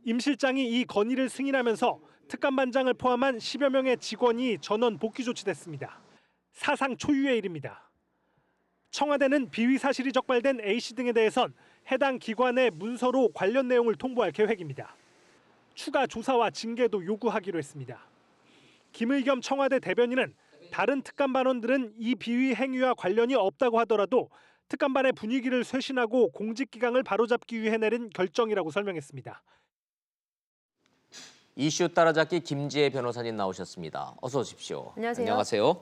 임 실장이 이 건의를 승인하면서 특감반장을 포함한 10여 명의 직원이 전원 복귀 조치됐습니다. 사상 초유의 일입니다. 청와대는 비위 사실이 적발된 A씨 등에 대해선 해당 기관에 문서로 관련 내용을 통보할 계획입니다. 추가 조사와 징계도 요구하기로 했습니다. 김의겸 청와대 대변인은 다른 특감반원들은 이 비위 행위와 관련이 없다고 하더라도 특감반의 분위기를 쇄신하고 공직기강을 바로잡기 위해 내린 결정이라고 설명했습니다. 이슈 따라잡기 김지혜 변호사님 나오셨습니다. 어서 오십시오. 안녕하세요. 안녕하세요.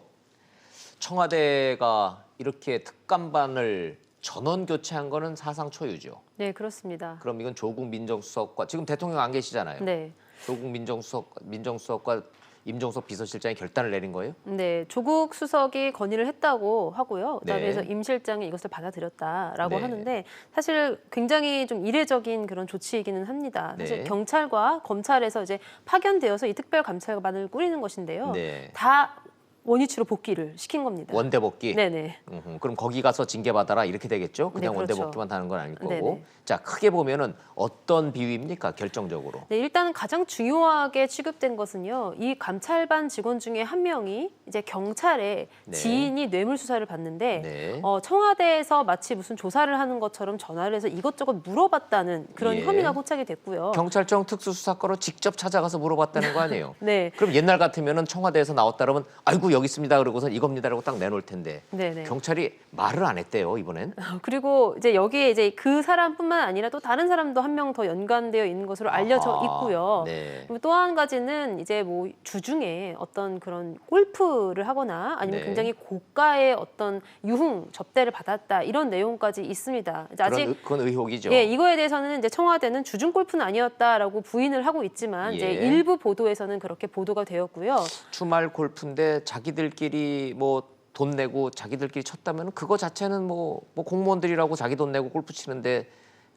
청와대가 이렇게 특감반을 전원 교체한 거는 사상 초유죠. 네, 그렇습니다. 그럼 이건 조국 민정수석과 지금 대통령 안 계시잖아요. 네. 조국 민정수석과 임종석 비서실장이 결단을 내린 거예요? 네, 조국 수석이 건의를 했다고 하고요. 그다음에 네. 그래서 임 실장이 이것을 받아들였다라고 네. 하는데 사실 굉장히 좀 이례적인 그런 조치이기는 합니다. 사실 네. 경찰과 검찰에서 이제 파견되어서 이 특별감찰반을 꾸리는 것인데요. 네. 다 원위치로 복귀를 시킨 겁니다. 원대 복귀. 네네. 그럼 거기 가서 징계 받아라 이렇게 되겠죠? 그냥 네, 원대 그렇죠. 복귀만 하는 건 아닐 거고. 네네. 자, 크게 보면은 어떤 비위입니까? 결정적으로. 네, 일단 가장 중요하게 취급된 것은요. 이 감찰반 직원 중에 한 명이 이제 경찰에 네. 지인이 뇌물 수사를 받는데 네. 청와대에서 마치 무슨 조사를 하는 것처럼 전화를 해서 이것저것 물어봤다는 그런 예. 혐의가 포착이 됐고요. 경찰청 특수수사과로 직접 찾아가서 물어봤다는 거 아니에요? 네. 그럼 옛날 같으면은 청와대에서 나왔다 그러면 아이고 여기 있습니다 그러고서 이겁니다라고 딱 내놓을 텐데 네네. 경찰이 말을 안 했대요 이번엔. 그리고 이제 여기에 이제 그 사람뿐만 아니라 또 다른 사람도 한 명 더 연관되어 있는 것으로 알려져 아하, 있고요. 네. 그리고 또 한 가지는 이제 뭐 주중에 어떤 그런 골프를 하거나 아니면 네. 굉장히 고가의 어떤 유흥 접대를 받았다 이런 내용까지 있습니다. 이제 아직 그건 의혹이죠. 예, 이거에 대해서는 이제 청와대는 주중 골프는 아니었다라고 부인을 하고 있지만 이제 예. 일부 보도에서는 그렇게 보도가 되었고요. 주말 골프인데 자기들끼리 뭐 돈 내고 자기들끼리 쳤다면 그거 자체는 뭐 공무원들이라고 자기 돈 내고 골프 치는데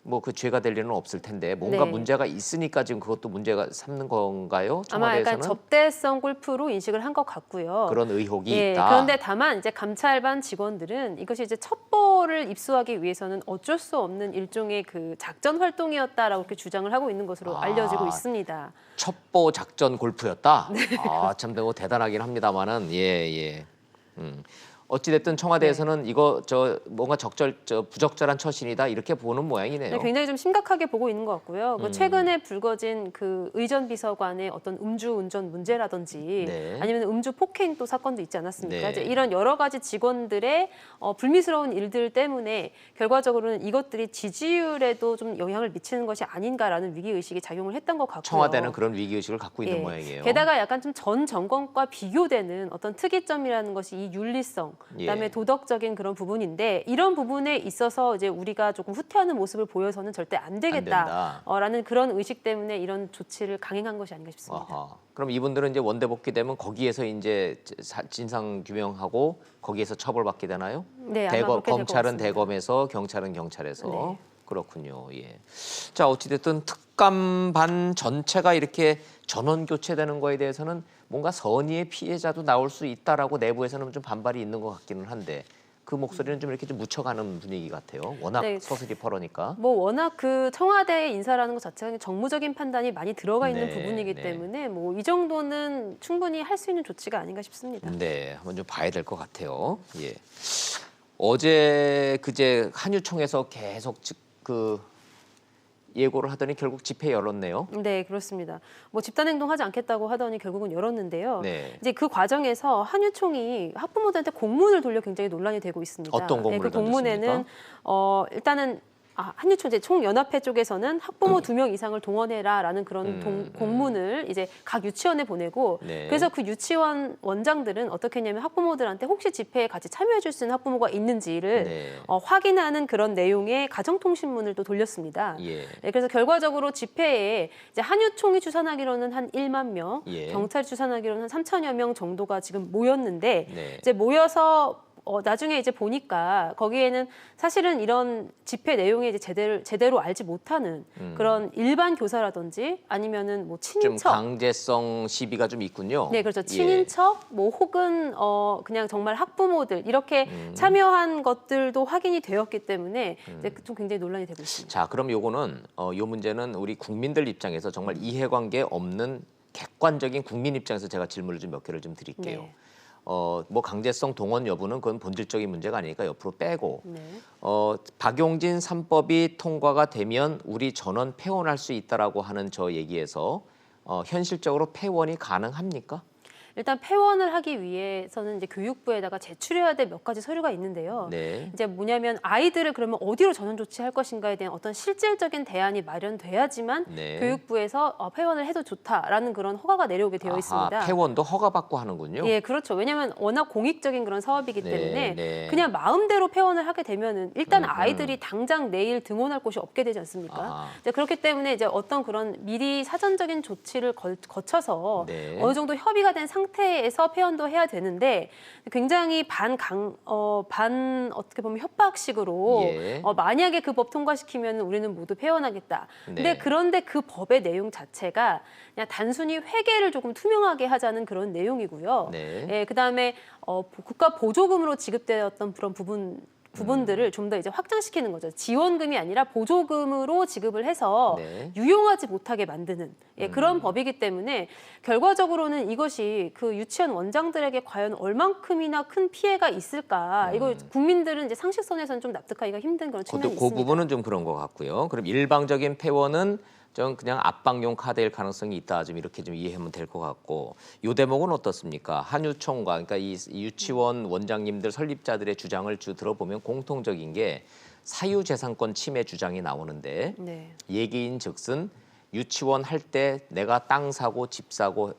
뭐 그 죄가 될 일은 없을 텐데 뭔가 네. 문제가 있으니까 지금 그것도 문제가 삼는 건가요? 아마 청와대에서는 약간 접대성 골프로 인식을 한 것 같고요. 그런 의혹이 예, 있다. 그런데 다만 이제 감찰반 직원들은 이것이 이제 첩보를 입수하기 위해서는 어쩔 수 없는 일종의 그 작전 활동이었다라고 이렇게 주장을 하고 있는 것으로 알려지고 있습니다. 첩보 작전 골프였다. 네. 아, 참 뭐 대단하긴 합니다만은 예. 어찌 됐든 청와대에서는 이거 뭔가 부적절한 처신이다 이렇게 보는 모양이네요. 네, 굉장히 좀 심각하게 보고 있는 것 같고요. 그 최근에 불거진 그 의전 비서관의 어떤 음주운전 문제라든지 네. 아니면 음주 폭행 또 사건도 있지 않았습니까? 네. 이제 이런 여러 가지 직원들의 불미스러운 일들 때문에 결과적으로는 이것들이 지지율에도 좀 영향을 미치는 것이 아닌가라는 위기 의식이 작용을 했던 것 같고요. 청와대는 그런 위기 의식을 갖고 있는 예. 모양이에요. 게다가 약간 좀 전 정권과 비교되는 어떤 특이점이라는 것이 이 윤리성, 그다음에 예. 도덕적인 그런 부분인데 이런 부분에 있어서 이제 우리가 조금 후퇴하는 모습을 보여서는 절대 안 된다. 되겠다라는 그런 의식 때문에 이런 조치를 강행한 것이 아닌가 싶습니다. 아하. 그럼 이분들은 이제 원대 복귀되면 거기에서 이제 진상 규명하고 거기에서 처벌받게 되나요? 네, 아마 그렇게 될것 검찰은 같습니다. 대검에서 경찰은 경찰에서 네. 그렇군요. 예. 자 어찌됐든 특감반 전체가 이렇게 전원 교체되는 거에 대해서는 뭔가 선의의 피해자도 나올 수 있다라고 내부에서는 좀 반발이 있는 것 같기는 한데 그 목소리는 좀 이렇게 좀 묻혀가는 분위기 같아요. 워낙 네. 서슬이 펄으니까. 뭐 워낙 그 청와대 인사라는 것 자체가 정무적인 판단이 많이 들어가 있는 네, 부분이기 네. 때문에 뭐 이 정도는 충분히 할 수 있는 조치가 아닌가 싶습니다. 네, 한번 좀 봐야 될 것 같아요. 예. 어제 그제 한유총에서 계속 그 예고를 하더니 결국 집회 열었네요. 네, 그렇습니다. 뭐 집단행동하지 않겠다고 하더니 결국은 열었는데요. 네. 이제 그 과정에서 한유총이 학부모들한테 공문을 돌려 굉장히 논란이 되고 있습니다. 어떤 공문을 그 공문에는 일단은 한유총 이제 총연합회 쪽에서는 학부모 2명 이상을 동원해라라는 그런 공문을 이제 각 유치원에 보내고 네. 그래서 그 유치원 원장들은 어떻게 했냐면 학부모들한테 혹시 집회에 같이 참여해 줄 수 있는 학부모가 있는지를 네. 확인하는 그런 내용의 가정통신문을 또 돌렸습니다. 예. 네, 그래서 결과적으로 집회에 이제 한유총이 추산하기로는 한 1만 명, 예. 경찰이 추산하기로는 한 3천여 명 정도가 지금 모였는데 네. 이제 모여서 나중에 이제 보니까 거기에는 사실은 이런 집회 내용에 이제 제대로 알지 못하는 그런 일반 교사라든지 아니면은 뭐 좀 친인척, 강제성 시비가 좀 있군요. 네, 그렇죠. 예. 친인척, 뭐 혹은 그냥 정말 학부모들 이렇게 참여한 것들도 확인이 되었기 때문에 이제 좀 굉장히 논란이 되고 있습니다. 자, 그럼 요거는 요 문제는 우리 국민들 입장에서 정말 이해관계 없는 객관적인 국민 입장에서 제가 질문을 좀 몇 개를 좀 드릴게요. 네. 뭐 강제성 동원 여부는 그건 본질적인 문제가 아니니까 옆으로 빼고 네. 박용진 3법이 통과가 되면 우리 전원 폐원할 수 있다라고 하는 저 얘기에서 현실적으로 폐원이 가능합니까? 일단 폐원을 하기 위해서는 이제 교육부에다가 제출해야 될 몇 가지 서류가 있는데요. 네. 이제 뭐냐면 아이들을 그러면 어디로 전원 조치할 것인가에 대한 어떤 실질적인 대안이 마련돼야지만 네. 교육부에서 폐원을 해도 좋다라는 그런 허가가 내려오게 되어 있습니다. 폐원도 허가받고 하는군요. 예, 그렇죠. 왜냐하면 워낙 공익적인 그런 사업이기 네, 때문에 네. 그냥 마음대로 폐원을 하게 되면은 일단 아이들이 당장 내일 등원할 곳이 없게 되지 않습니까? 아하. 이제 그렇기 때문에 이제 어떤 그런 미리 사전적인 조치를 거쳐서 네. 어느 정도 협의가 된 상태에서 폐원도 해야 되는데 굉장히 어떻게 보면 협박식으로 예. 만약에 그 법 통과시키면 우리는 모두 폐원하겠다. 근데 네. 그런데 그 법의 내용 자체가 그냥 단순히 회계를 조금 투명하게 하자는 그런 내용이고요. 네. 예, 그다음에 국가 보조금으로 지급되었던 그런 부분들을 좀 더 이제 확장시키는 거죠. 지원금이 아니라 보조금으로 지급을 해서 네. 유용하지 못하게 만드는 그런 법이기 때문에 결과적으로는 이것이 그 유치원 원장들에게 과연 얼만큼이나 큰 피해가 있을까? 이거 국민들은 이제 상식선에서는 좀 납득하기가 힘든 그런 측면이 그 있습니다. 부분은 좀 그런 것 같고요. 그럼 일방적인 폐원은 좀 그냥 압박용 카드일 가능성이 있다. 좀 이렇게 좀 이해하면 될 것 같고, 요 대목은 어떻습니까? 한유총과 그러니까 이 유치원 원장님들 설립자들의 주장을 들어보면 공통적인 게 사유재산권 침해 주장이 나오는데 네. 얘기인즉슨 유치원 할 때 내가 땅 사고 집 사고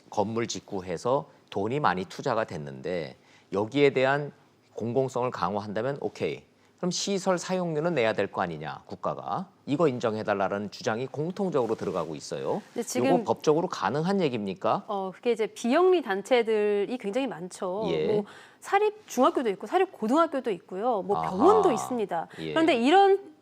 건물 짓고 해서 돈이 많이 투자가 됐는데 여기에 대한 공공성을 강화한다면 오케이. 그럼 시설 사용료는 내야 될 거 아니냐, 국가가. 이거 인정해달라는 주장이 공통적으로 들어가고 있어요. 근데 지금 이거 법적으로 가능한 얘기입니까? 그게 이제 비영리 단체들이 굉장히 많죠. 예. 뭐 사립 중학교도 있고 사립 고등학교도 있고요. 뭐 아하. 병원도 있습니다. 예. 그런데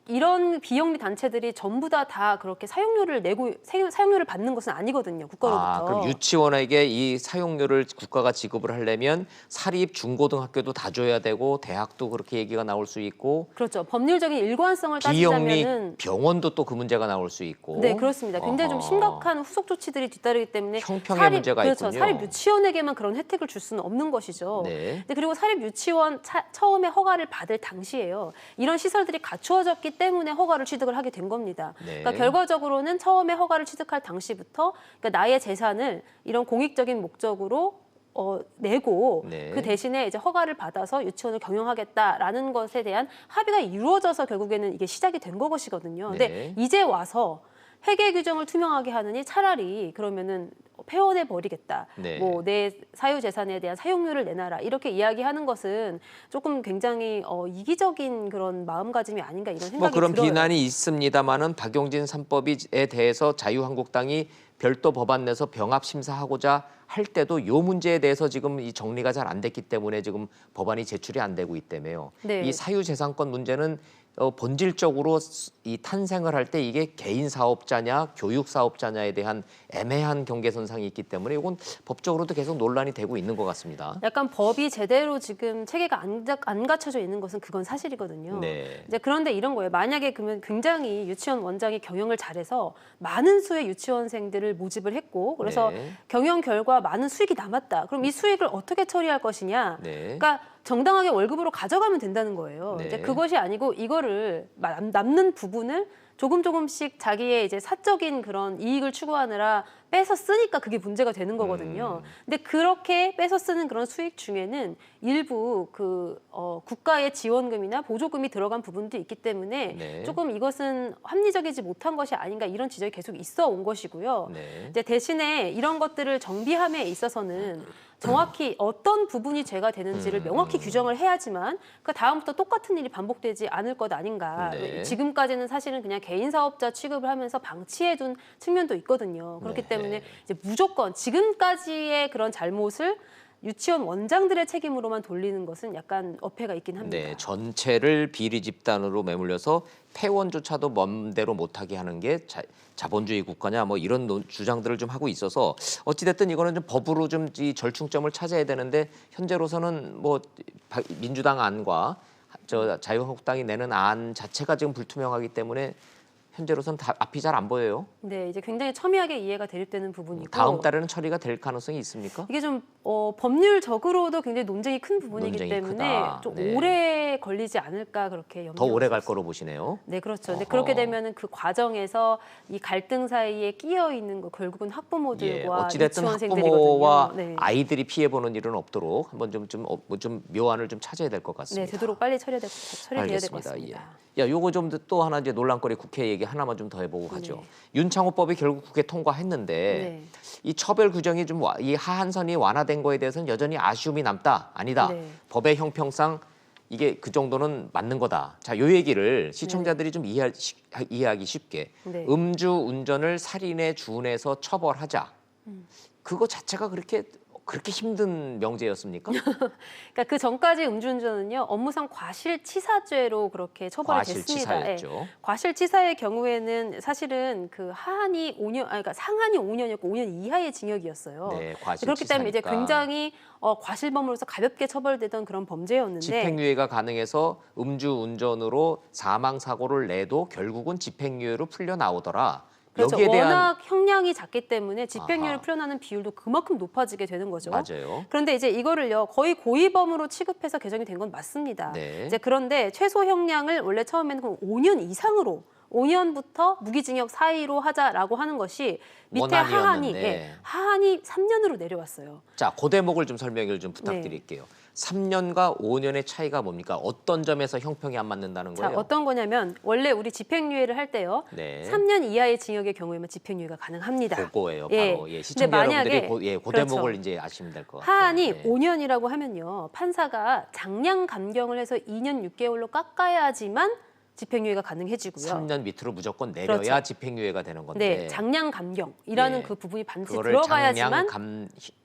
이런 비영리 단체들이 전부 다 그렇게 사용료를 내고 사용료를 받는 것은 아니거든요. 국가로부터. 그럼 유치원에게 이 사용료를 국가가 지급을 하려면 사립 중고등학교도 다 줘야 되고 대학도 그렇게 얘기가 나올 수 있고 그렇죠. 법률적인 일관성을 비영리 따지자면은 병원도 또 그 문제가 나올 수 있고. 네, 그렇습니다. 굉장히 좀 어허. 심각한 후속 조치들이 뒤따르기 때문에 형평의 문제가 그렇죠. 있군요. 사립 유치원에게만 그런 혜택을 줄 수는 없는 것이죠. 네. 근데 그리고 사립 유치원 처음에 허가를 받을 당시에요. 이런 시설들이 갖추어졌기 때문에 허가를 취득을 하게 된 겁니다. 네. 그러니까 결과적으로는 처음에 허가를 취득할 당시부터 그러니까 나의 재산을 이런 공익적인 목적으로 내고 네. 그 대신에 이제 허가를 받아서 유치원을 경영하겠다라는 것에 대한 합의가 이루어져서 결국에는 이게 시작이 된 것이거든요. 근데 네. 이제 와서 회계 규정을 투명하게 하느니 차라리 그러면은 폐원해 버리겠다. 네. 뭐 내 사유 재산에 대한 사용료를 내놔라. 이렇게 이야기하는 것은 조금 굉장히 이기적인 그런 마음가짐이 아닌가 이런 생각이 뭐 그런 들어요. 비난이 있습니다만은 박용진 3법에 대해서 자유한국당이 별도 법안 내서 병합 심사하고자 할 때도 요 문제에 대해서 지금 이 정리가 잘 안 됐기 때문에 지금 법안이 제출이 안 되고 있다며요. 네. 이 사유재산권 문제는 본질적으로 이 탄생을 할 때 이게 개인 사업자냐 교육 사업자냐에 대한 애매한 경계선상이 있기 때문에 이건 법적으로도 계속 논란이 되고 있는 것 같습니다. 약간 법이 제대로 지금 체계가 안 갖춰져 있는 것은 그건 사실이거든요. 네. 이제 그런데 이런 거예요. 만약에 그러면 굉장히 유치원 원장이 경영을 잘해서 많은 수의 유치원생들을 모집을 했고 그래서 네. 경영 결과 많은 수익이 남았다. 그럼 이 수익을 어떻게 처리할 것이냐? 네. 그러니까 정당하게 월급으로 가져가면 된다는 거예요. 네. 이제 그것이 아니고 이거를 남는 부분을 조금씩 자기의 이제 사적인 그런 이익을 추구하느라 빼서 쓰니까 그게 문제가 되는 거거든요. 근데 그렇게 빼서 쓰는 그런 수익 중에는 일부 국가의 지원금이나 보조금이 들어간 부분도 있기 때문에 네. 조금 이것은 합리적이지 못한 것이 아닌가 이런 지적이 계속 있어 온 것이고요. 네. 이제 대신에 이런 것들을 정비함에 있어서는 정확히 어떤 부분이 죄가 되는지를 명확히 규정을 해야지만 그 다음부터 똑같은 일이 반복되지 않을 것 아닌가. 네. 지금까지는 사실은 그냥 개인 사업자 취급을 하면서 방치해둔 측면도 있거든요. 그렇기 네. 때문에 이제 무조건 지금까지의 그런 잘못을 유치원 원장들의 책임으로만 돌리는 것은 약간 어폐가 있긴 합니다. 네, 전체를 비리 집단으로 매물려서 폐원조차도 맘대로 못하게 하는 게 자본주의 국가냐 뭐 이런 주장들을 좀 하고 있어서 어찌됐든 이거는 좀 법으로 좀 이 절충점을 찾아야 되는데 현재로서는 뭐 민주당 안과 자유한국당이 내는 안 자체가 지금 불투명하기 때문에 현재로서는 앞이 잘 안 보여요. 네, 이제 굉장히 첨예하게 이해가 대립되는 부분이고 다음 달에는 처리가 될 가능성이 있습니까? 이게 좀 법률적으로도 굉장히 논쟁이 큰 부분이기 논쟁이 때문에 크다. 좀 네. 오래 걸리지 않을까 그렇게 더 오래 갈 있습니다. 거로 보시네요. 네, 그렇죠. 근데 어허. 그렇게 되면은 그 과정에서 이 갈등 사이에 끼어 있는 거 결국은 예, 학부모들과 어찌됐든 유치원생들이거든요. 학부모와 네. 아이들이 피해 보는 일은 없도록 한번 좀 묘안을 좀 찾아야 될 것 네, 같습니다. 되도록 빨리 처리돼야 될 것 알겠습니다. 같습니다. 예. 야, 요거 좀 또 하나 이제 논란거리 국회 얘기 하나만 좀 더 해보고 가죠. 네. 윤창호법이 결국 국회 통과했는데 네. 이 처벌 규정이 좀 이 하한선이 완화된 거에 대해서는 여전히 아쉬움이 남다. 아니다. 네. 법의 형평상 이게 그 정도는 맞는 거다. 자, 요 얘기를 시청자들이 좀 이해하기 쉽게 네. 음주 운전을 살인에 준해서 처벌하자. 그거 자체가 그렇게 힘든 명제였습니까? 그러니까 그 전까지 음주운전은요 업무상 과실치사죄로 그렇게 처벌이 됐습니다. 과실치사였죠. 예. 과실치사의 경우에는 사실은 그 하한이 5년, 그러니까 상한이 5년이었고 5년 이하의 징역이었어요. 네, 과실치사니까. 그렇기 때문에 이제 굉장히 과실범으로서 가볍게 처벌되던 그런 범죄였는데 집행유예가 가능해서 음주운전으로 사망 사고를 내도 결국은 집행유예로 풀려 나오더라. 그렇죠. 여기에 대한 워낙 형량이 작기 때문에 집행유예를 아하. 풀려나는 비율도 그만큼 높아지게 되는 거죠. 맞아요. 그런데 이제 이거를요 거의 고의범으로 취급해서 개정이 된 건 맞습니다. 네. 이제 그런데 최소 형량을 원래 처음에는 5년 이상으로 5년부터 무기징역 사이로 하자라고 하는 것이 밑에 원안이었는데. 하한이 3년으로 내려왔어요. 자, 그 대목을 좀 설명을 좀 부탁드릴게요. 3년과 5년의 차이가 뭡니까? 어떤 점에서 형평이 안 맞는다는 자, 거예요? 어떤 거냐면 원래 우리 집행유예를 할 때요. 네. 3년 이하의 징역의 경우에만 집행유예가 가능합니다. 그거예요. 예. 바로. 예, 근데 시청자 여러분들이 만약에 그 대목을 그렇죠. 이제 아시면 될 것 같아요. 하한이 네. 5년이라고 하면요. 판사가 장량 감경을 해서 2년 6개월로 깎아야지만 집행유예가 가능해지고요. 3년 밑으로 무조건 내려야 그렇죠. 집행유예가 되는 건데. 네, 장량 감경이라는 예. 그 부분이 반드시 그거를 들어가야지만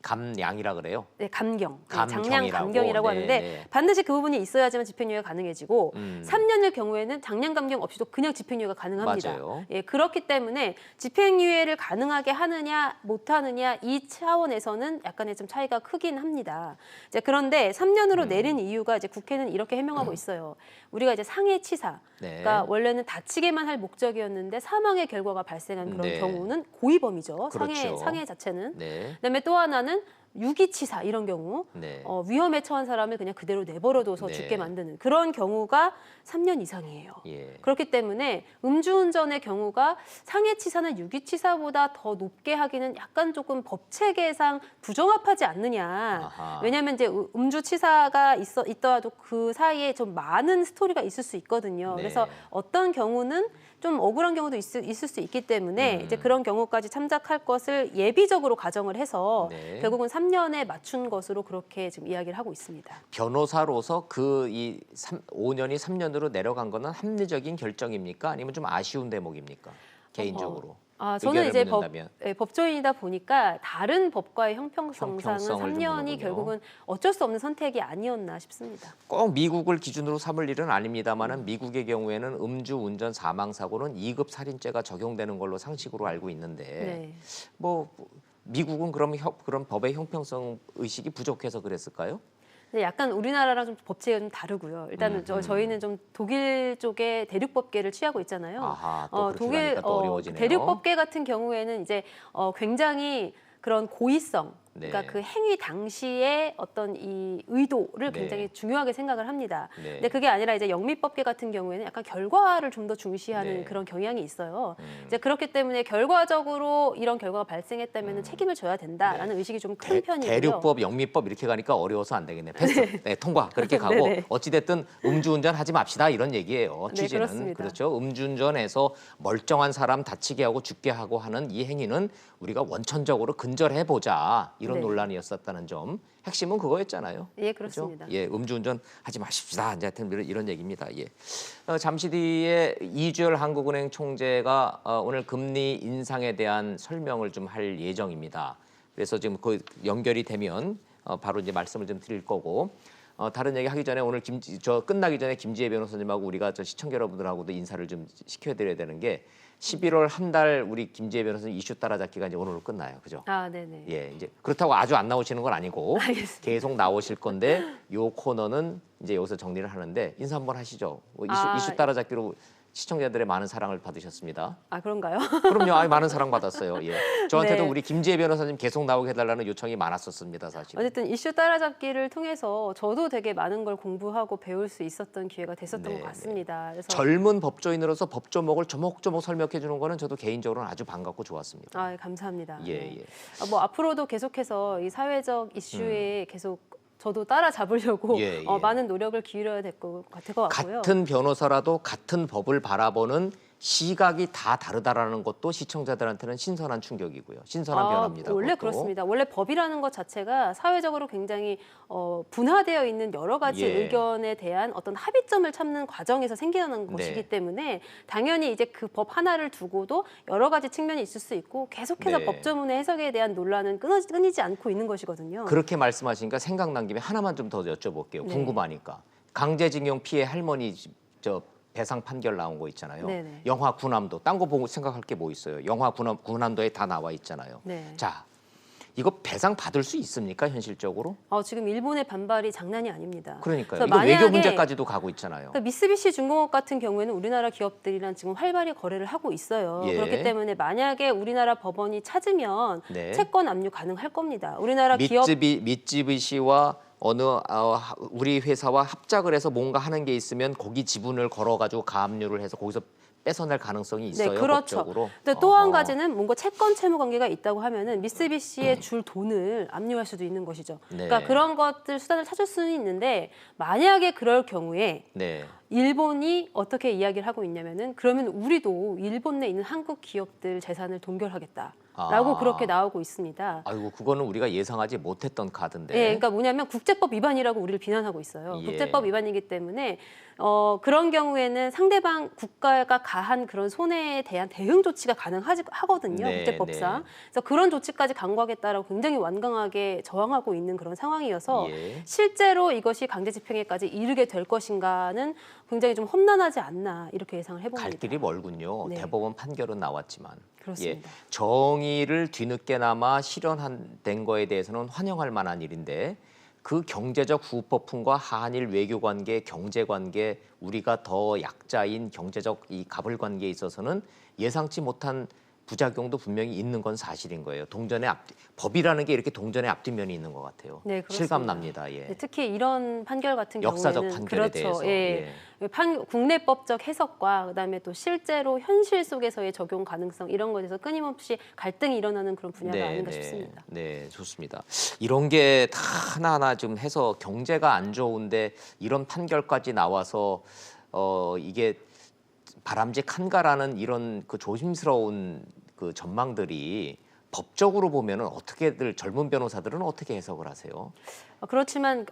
감량이라 그래요. 네, 감경, 네, 장량 감경이라고. 감경이라고 네, 하는데 네. 반드시 그 부분이 있어야지만 집행유예가 가능해지고 3년일 경우에는 장량 감경 없이도 그냥 집행유예가 가능합니다. 맞아요. 예, 그렇기 때문에 집행유예를 가능하게 하느냐 못하느냐 이 차원에서는 약간의 좀 차이가 크긴 합니다. 이제 그런데 3년으로 내린 이유가 이제 국회는 이렇게 해명하고 있어요. 우리가 이제 상해치사, 네. 그러니까 원래는 다치게만 할 목적이었는데 사망의 결과가 발생한 그런 네. 경우는 고의범이죠. 그렇죠. 상해 자체는. 네. 그다음에 또 하나는 유기치사 이런 경우 네. 위험에 처한 사람을 그냥 그대로 내버려둬서 네. 죽게 만드는 그런 경우가 3년 이상이에요. 예. 그렇기 때문에 음주운전의 경우가 상해치사나 유기치사보다 더 높게 하기는 약간 조금 법 체계상 부정합하지 않느냐. 아하. 왜냐하면 이제 음주치사가 있더라도 그 사이에 좀 많은 스토리가 있을 수 있거든요. 네. 그래서 어떤 경우는 좀 억울한 경우도 있을 수 있기 때문에 이제 그런 경우까지 참작할 것을 예비적으로 가정을 해서 네. 결국은 3년에 맞춘 것으로 그렇게 지금 이야기를 하고 있습니다. 변호사로서 그 이 5년이 3년으로 내려간 거는 합리적인 결정입니까? 아니면 좀 아쉬운 대목입니까? 개인적으로. 저는 의견을 이제 묻는다면. 법조인이다 보니까 다른 법과의 형평성상은 형평성을 좀 3년이 보는군요. 결국은 어쩔 수 없는 선택이 아니었나 싶습니다. 꼭 미국을 기준으로 삼을 일은 아닙니다만은 미국의 경우에는 음주 운전 사망 사고는 2급 살인죄가 적용되는 걸로 상식으로 알고 있는데 네. 뭐 미국은 그런 법의 형평성 의식이 부족해서 그랬을까요? 근데 약간 우리나라랑 좀 법체가 좀 다르고요. 일단은 저희는 좀 독일 쪽의 대륙법계를 취하고 있잖아요. 아하, 또 그렇게 가니까 또 어려워지네요. 대륙법계 같은 경우에는 이제 굉장히 그런 고의성, 그러니까 네. 그 행위 당시에 어떤 이 의도를 네. 굉장히 중요하게 생각을 합니다. 네. 근데 그게 아니라 이제 영미법계 같은 경우에는 약간 결과를 좀 더 중시하는 네. 그런 경향이 있어요. 이제 그렇기 때문에 결과적으로 이런 결과가 발생했다면 책임을 져야 된다라는 의식이 좀 큰 편이고요. 대륙법, 영미법 이렇게 가니까 어려워서 안 되겠네. 패스. 네, 통과. 그렇게 가고 네네. 어찌됐든 음주운전 하지 맙시다 이런 얘기예요. 네, 취지는. 그렇습니다. 그렇죠. 음주운전해서 멀쩡한 사람 다치게 하고 죽게 하고 하는 이 행위는 우리가 원천적으로 근절해보자 이런 네. 논란이었었다는 점. 핵심은 그거였잖아요. 예, 그렇습니다. 그렇죠? 예, 음주운전 하지 마십시다. 이제 하여튼 이런 얘기입니다. 예. 잠시 뒤에 이주열 한국은행 총재가 오늘 금리 인상에 대한 설명을 좀 할 예정입니다. 그래서 지금 그 연결이 되면 바로 이제 말씀을 좀 드릴 거고 다른 얘기 하기 전에 오늘 끝나기 전에 김지혜 변호사님하고 우리가 시청자 여러분들하고도 인사를 좀 시켜드려야 되는 게 11월 한 달 우리 김지혜 변호사님 이슈 따라잡기가 이제 오늘로 끝나요, 그죠? 아, 네네. 예, 이제 그렇다고 아주 안 나오시는 건 아니고 알겠습니다. 계속 나오실 건데 요 코너는 이제 여기서 정리를 하는데 인사 한번 하시죠. 이슈 따라잡기로 시청자들의 많은 사랑을 받으셨습니다. 아 그런가요? 그럼요. 많은 사랑 받았어요. 예. 저한테도 네. 우리 김지혜 변호사님 계속 나오게 해달라는 요청이 많았었습니다, 사실. 어쨌든 이슈 따라잡기를 통해서 저도 되게 많은 걸 공부하고 배울 수 있었던 기회가 됐었던 네, 것 같습니다. 그래서 젊은 법조인으로서 법 조목을 조목조목 설명해 주는 거는 저도 개인적으로는 아주 반갑고 좋았습니다. 아 감사합니다. 예, 네. 예. 뭐 앞으로도 계속해서 이 사회적 이슈에 계속 저도 따라잡으려고 예, 예. 많은 노력을 기울여야 될 것 같고요. 같은 변호사라도 같은 법을 바라보는 시각이 다 다르다라는 것도 시청자들한테는 신선한 충격이고요. 신선한 변화입니다. 원래 그것도. 그렇습니다. 원래 법이라는 것 자체가 사회적으로 굉장히 분화되어 있는 여러 가지 예. 의견에 대한 어떤 합의점을 찾는 과정에서 생겨나는 네. 것이기 때문에 당연히 이제 그 법 하나를 두고도 여러 가지 측면이 있을 수 있고 계속해서 네. 법조문의 해석에 대한 논란은 끊이지 않고 있는 것이거든요. 그렇게 말씀하시니까 생각난 김에 하나만 좀 더 여쭤볼게요. 네. 궁금하니까. 강제징용 피해 할머니 저 배상 판결 나온 거 있잖아요. 네네. 영화 군함도. 딴 거 보고 생각할 게 뭐 있어요. 영화 군함도에 다 나와 있잖아요. 네. 자, 이거 배상 받을 수 있습니까 현실적으로? 지금 일본의 반발이 장난이 아닙니다. 그러니까요. 그래서 이거 외교 만약에 문제까지도 가고 있잖아요. 그러니까 미쓰비시 중공업 같은 경우에는 우리나라 기업들이랑 지금 활발히 거래를 하고 있어요. 예. 그렇기 때문에 만약에 우리나라 법원이 찾으면 네. 채권 압류 가능할 겁니다. 우리나라 기업 미쯔비시와 우리 회사와 합작을 해서 뭔가 하는 게 있으면 거기 지분을 걸어가지고 가압류를 해서 거기서 뺏어낼 가능성이 있어요. 네, 그렇죠. 법적으로. 근데 또 한 가지는 뭔가 채권 채무 관계가 있다고 하면은 미쓰비시에 줄 돈을 압류할 수도 있는 것이죠. 네. 그러니까 그런 것들 수단을 찾을 수는 있는데 만약에 그럴 경우에 네. 일본이 어떻게 이야기를 하고 있냐면은 그러면 우리도 일본 내에 있는 한국 기업들 재산을 동결하겠다라고 그렇게 나오고 있습니다. 아이고 그거는 우리가 예상하지 못했던 카드인데. 네, 그러니까 뭐냐면 국제법 위반이라고 우리를 비난하고 있어요. 예. 국제법 위반이기 때문에 그런 경우에는 상대방 국가가 가한 그런 손해에 대한 대응 조치가 가능하거든요. 네, 국제법상. 네. 그래서 그런 조치까지 강구하겠다라고 굉장히 완강하게 저항하고 있는 그런 상황이어서 예. 실제로 이것이 강제집행에까지 이르게 될 것인가는 굉장히 좀 험난하지 않나 이렇게 예상을 해봅니다. 갈 길이 멀군요. 네. 대법원 판결은 나왔지만. 그렇습니다. 예, 정의를 뒤늦게나마 실현된 거에 대해서는 환영할 만한 일인데 그 경제적 후폭풍과 한일 외교 관계, 경제 관계, 우리가 더 약자인 경제적 이 갑을 관계에 있어서는 예상치 못한 부작용도 분명히 있는 건 사실인 거예요. 법이라는 게 이렇게 동전의 앞뒷면이 있는 것 같아요. 네, 그렇습니다. 실감납니다. 예. 네, 특히 이런 판결 같은 역사적 경우에는 판결에 그렇죠. 대해서. 예. 국내법적 해석과 그다음에 또 실제로 현실 속에서의 적용 가능성 이런 것에서 끊임없이 갈등이 일어나는 그런 분야가 아닌가 싶습니다. 네, 좋습니다. 이런 게 다 하나하나 좀 해서 경제가 안 좋은데 이런 판결까지 나와서 이게 바람직한가라는 이런 그 조심스러운 그 전망들이 법적으로 보면은 어떻게들 젊은 변호사들은 어떻게 해석을 하세요? 그렇지만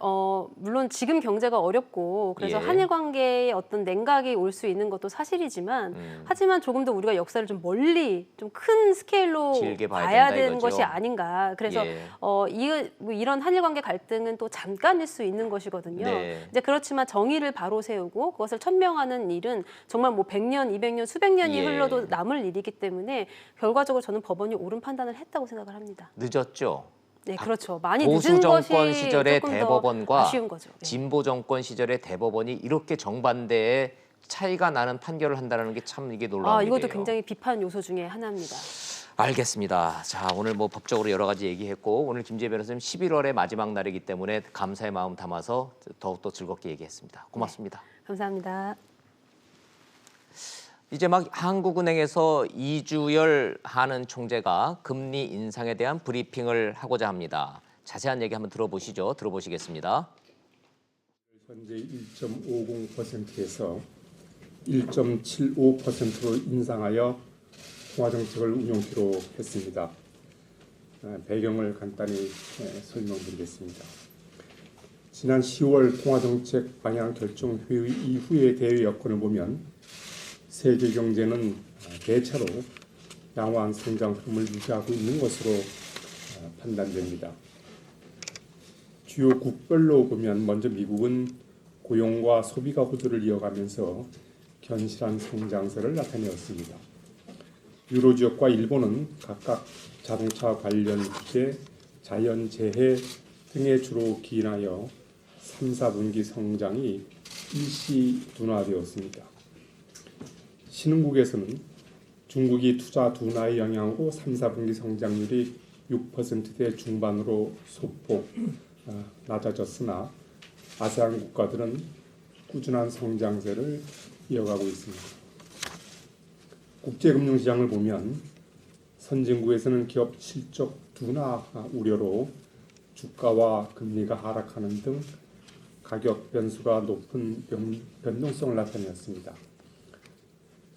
물론 지금 경제가 어렵고 그래서 예. 한일 관계에 어떤 냉각이 올 수 있는 것도 사실이지만 하지만 조금 더 우리가 역사를 좀 멀리 좀 큰 스케일로 길게 봐야 된다 되는 이거죠. 것이 아닌가. 그래서 예. 이런 한일 관계 갈등은 또 잠깐일 수 있는 것이거든요. 네. 이제 그렇지만 정의를 바로 세우고 그것을 천명하는 일은 정말 뭐 100년, 200년, 수백 년이 예. 흘러도 남을 일이기 때문에 결과적으로 저는 법원이 옳은 판단을 했다고 생각을 합니다. 늦었죠. 네, 그렇죠. 많이 보수 늦은 정권 것이 시절의 조금 더 대법원과 아쉬운 거죠. 네. 진보 정권 시절의 대법원이 이렇게 정반대의 차이가 나는 판결을 한다는 게 참 이게 놀라운 일이에요. 이것도 굉장히 비판 요소 중에 하나입니다. 알겠습니다. 자, 오늘 뭐 법적으로 여러 가지 얘기했고 오늘 김지혜 변호사님 11월의 마지막 날이기 때문에 감사의 마음 담아서 더욱더 즐겁게 얘기했습니다. 고맙습니다. 감사합니다. 이제 막 한국은행에서 이주열 하는 총재가 금리 인상에 대한 브리핑을 하고자 합니다. 자세한 얘기 한번 들어보시겠습니다. 현재 1.50%에서 1.75%로 인상하여 통화정책을 운용키로 했습니다. 배경을 간단히 설명드리겠습니다. 지난 10월 통화정책 방향 결정 회의 이후의 대외 여건을 보면 세계 경제는 대체로 양호한 성장 흐름을 유지하고 있는 것으로 판단됩니다. 주요 국별로 보면 먼저 미국은 고용과 소비가 호조를 이어가면서 견실한 성장세를 나타내었습니다. 유로 지역과 일본은 각각 자동차 관련 부재, 자연재해 등에 주로 기인하여 3, 4분기 성장이 일시 둔화되었습니다. 신흥국에서는 중국이 투자 둔화의 영향으로 3, 4분기 성장률이 6%대 중반으로 소폭 낮아졌으나 아세안 국가들은 꾸준한 성장세를 이어가고 있습니다. 국제금융시장을 보면 선진국에서는 기업 실적 둔화 우려로 주가와 금리가 하락하는 등 가격 변수가 높은 변동성을 나타내었습니다.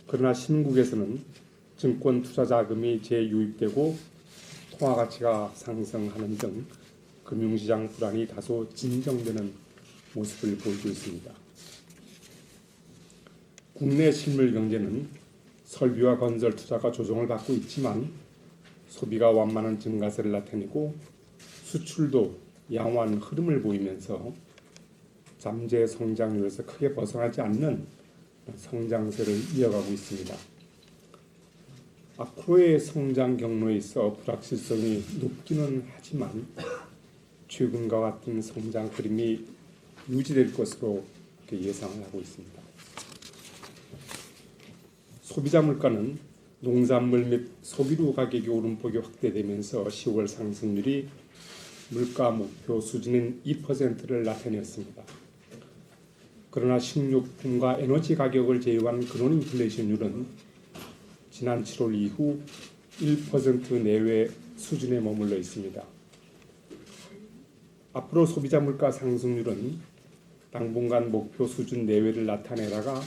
그러나 신흥국에서는 증권 투자 자금이 재유입되고 통화 가치가 상승하는 등 금융시장 불안이 다소 진정되는 모습을 보이고 있습니다. 국내 실물 경제는 설비와 건설 투자가 조정을 받고 있지만 소비가 완만한 증가세를 나타내고 수출도 양호한 흐름을 보이면서 잠재 성장률에서 크게 벗어나지 않는 성장세를 이어가고 있습니다. 앞으로의 성장 경로에 있어 불확실성이 높기는 하지만 최근과 같은 성장 흐름이 유지될 것으로 예상을 하고 있습니다. 소비자 물가는 농산물 및 소비류 가격이 오름폭이 확대되면서 10월 상승률이 물가 목표 수준인 2%를 나타냈습니다. 그러나 식료품과 에너지 가격을 제외한 근원 인플레이션율은 지난 7월 이후 1% 내외 수준에 머물러 있습니다. 앞으로 소비자 물가 상승률은 당분간 목표 수준 내외를 나타내다가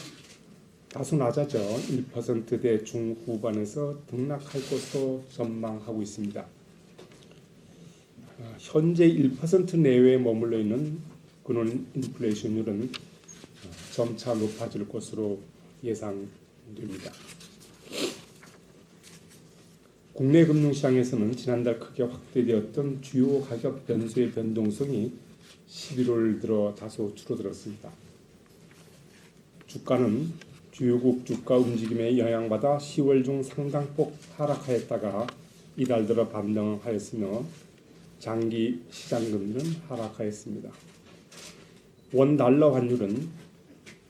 다소 낮아져 1%대 중후반에서 등락할 것으로 전망하고 있습니다. 현재 1% 내외에 머물러 있는 근원 인플레이션율은 점차 높아질 것으로 예상됩니다. 국내 금융시장에서는 지난달 크게 확대되었던 주요 가격 변수의 변동성이 11월 들어 다소 줄어들었습니다. 주가는 주요국 주가 움직임에 영향받아 10월 중 상당폭 하락하였다가 이달 들어 반등하였으며 장기 시장금리는 하락하였습니다. 원달러 환율은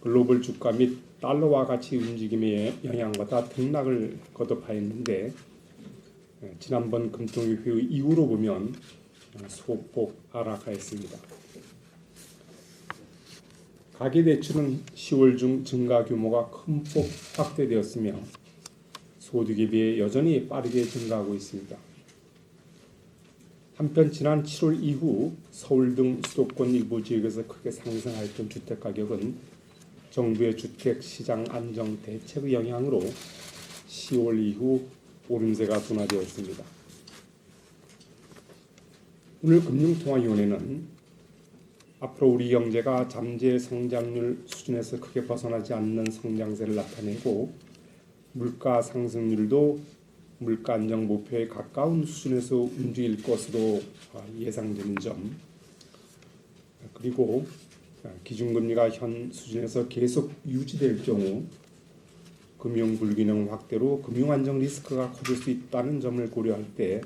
글로벌 주가 및 달러와 가치 움직임에 영향받아 등락을 거듭하였는데 지난번 금통위 회의 이후로 보면 소폭 하락하였습니다. 가계대출은 10월 중 증가 규모가 큰 폭 확대되었으며 소득에 비해 여전히 빠르게 증가하고 있습니다. 한편 지난 7월 이후 서울 등 수도권 일부 지역에서 크게 상승하였던 주택가격은 정부의 주택시장 안정 대책의 영향으로 10월 이후 오름세가 둔화되었습니다. 오늘 금융통화위원회는 앞으로 우리 경제가 잠재 성장률 수준에서 크게 벗어나지 않는 성장세를 나타내고 물가 상승률도 물가 안정 목표에 가까운 수준에서 움직일 것으로 예상되는 점, 그리고 기준금리가 현 수준에서 계속 유지될 경우 금융 불균형 확대로 금융 안정 리스크가 커질 수 있다는 점을 고려할 때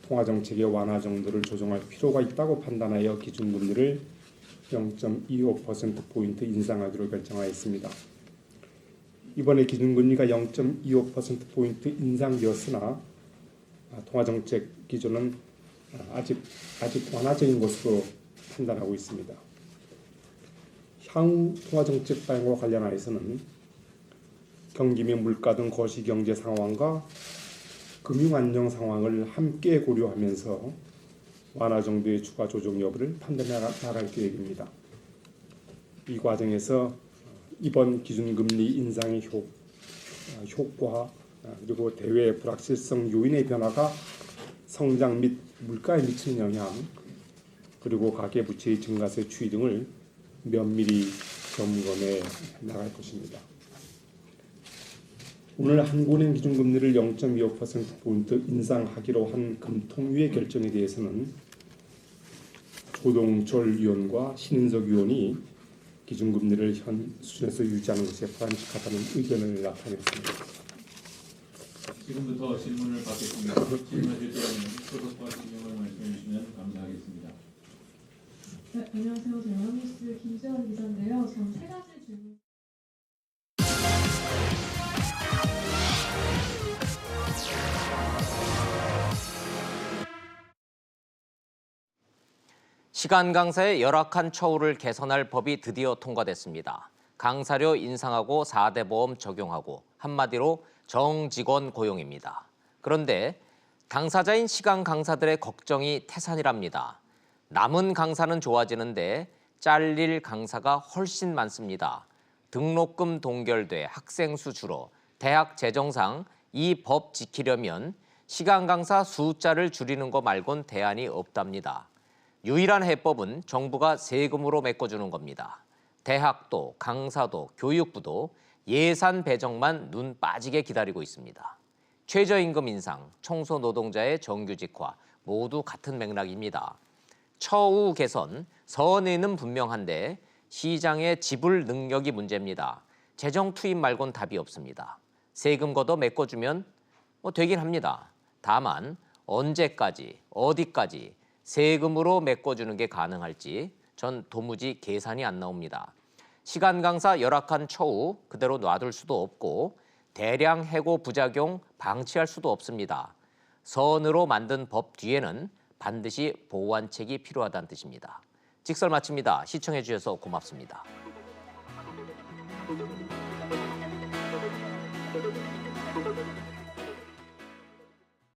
통화정책의 완화 정도를 조정할 필요가 있다고 판단하여 기준금리를 0.25%포인트 인상하기로 결정하였습니다. 이번에 기준금리가 0.25%포인트 인상되었으나 통화정책 기조는 아직 완화적인 것으로 판단하고 있습니다. 향후 통화정책 방향과 관련하여서는 경기 및 물가 등 거시경제 상황과 금융 안정 상황을 함께 고려하면서 완화 정도의 추가 조정 여부를 판단해 나갈 계획입니다. 이 과정에서 이번 기준금리 인상의 효과 그리고 대외 불확실성 요인의 변화가 성장 및 물가에 미치는 영향 그리고 가계부채의 증가세 추이 등을 면밀히 점검해 나갈 것입니다. 오늘 한국은행 기준금리를 0.25%포인트 인상하기로 한 금통위의 결정에 대해서는 조동철 위원과 신인석 위원이 기준금리를 현 수준에서 유지하는 것이 바람직하다는 의견을 나타냈습니다. 지금부터 질문을 받겠습니다. 질문하실 때는 소속과 진영을 말씀해 주시면 감사하겠습니다. 네, 안녕하세요. 저는 한국뉴스 김지원 기자인데요. 전 세 가지 질문. 시간 강사의 열악한 처우를 개선할 법이 드디어 통과됐습니다. 강사료 인상하고 4대 보험 적용하고 한마디로 정직원 고용입니다. 그런데 당사자인 시간 강사들의 걱정이 태산이랍니다. 남은 강사는 좋아지는데 잘릴 강사가 훨씬 많습니다. 등록금 동결돼 학생 수 줄어 대학 재정상 이 법 지키려면 시간 강사 숫자를 줄이는 거 말곤 대안이 없답니다. 유일한 해법은 정부가 세금으로 메꿔주는 겁니다. 대학도, 강사도, 교육부도 예산 배정만 눈 빠지게 기다리고 있습니다. 최저임금 인상, 청소 노동자의 정규직화 모두 같은 맥락입니다. 처우 개선, 선의는 분명한데 시장의 지불 능력이 문제입니다. 재정 투입 말곤 답이 없습니다. 세금 걷어 메꿔주면 되긴 합니다. 다만 언제까지, 어디까지 세금으로 메꿔주는 게 가능할지 전 도무지 계산이 안 나옵니다. 시간 강사 열악한 처우 그대로 놔둘 수도 없고 대량 해고 부작용 방치할 수도 없습니다. 선으로 만든 법 뒤에는 반드시 보완책이 필요하다는 뜻입니다. 직설 마칩니다. 시청해 주셔서 고맙습니다.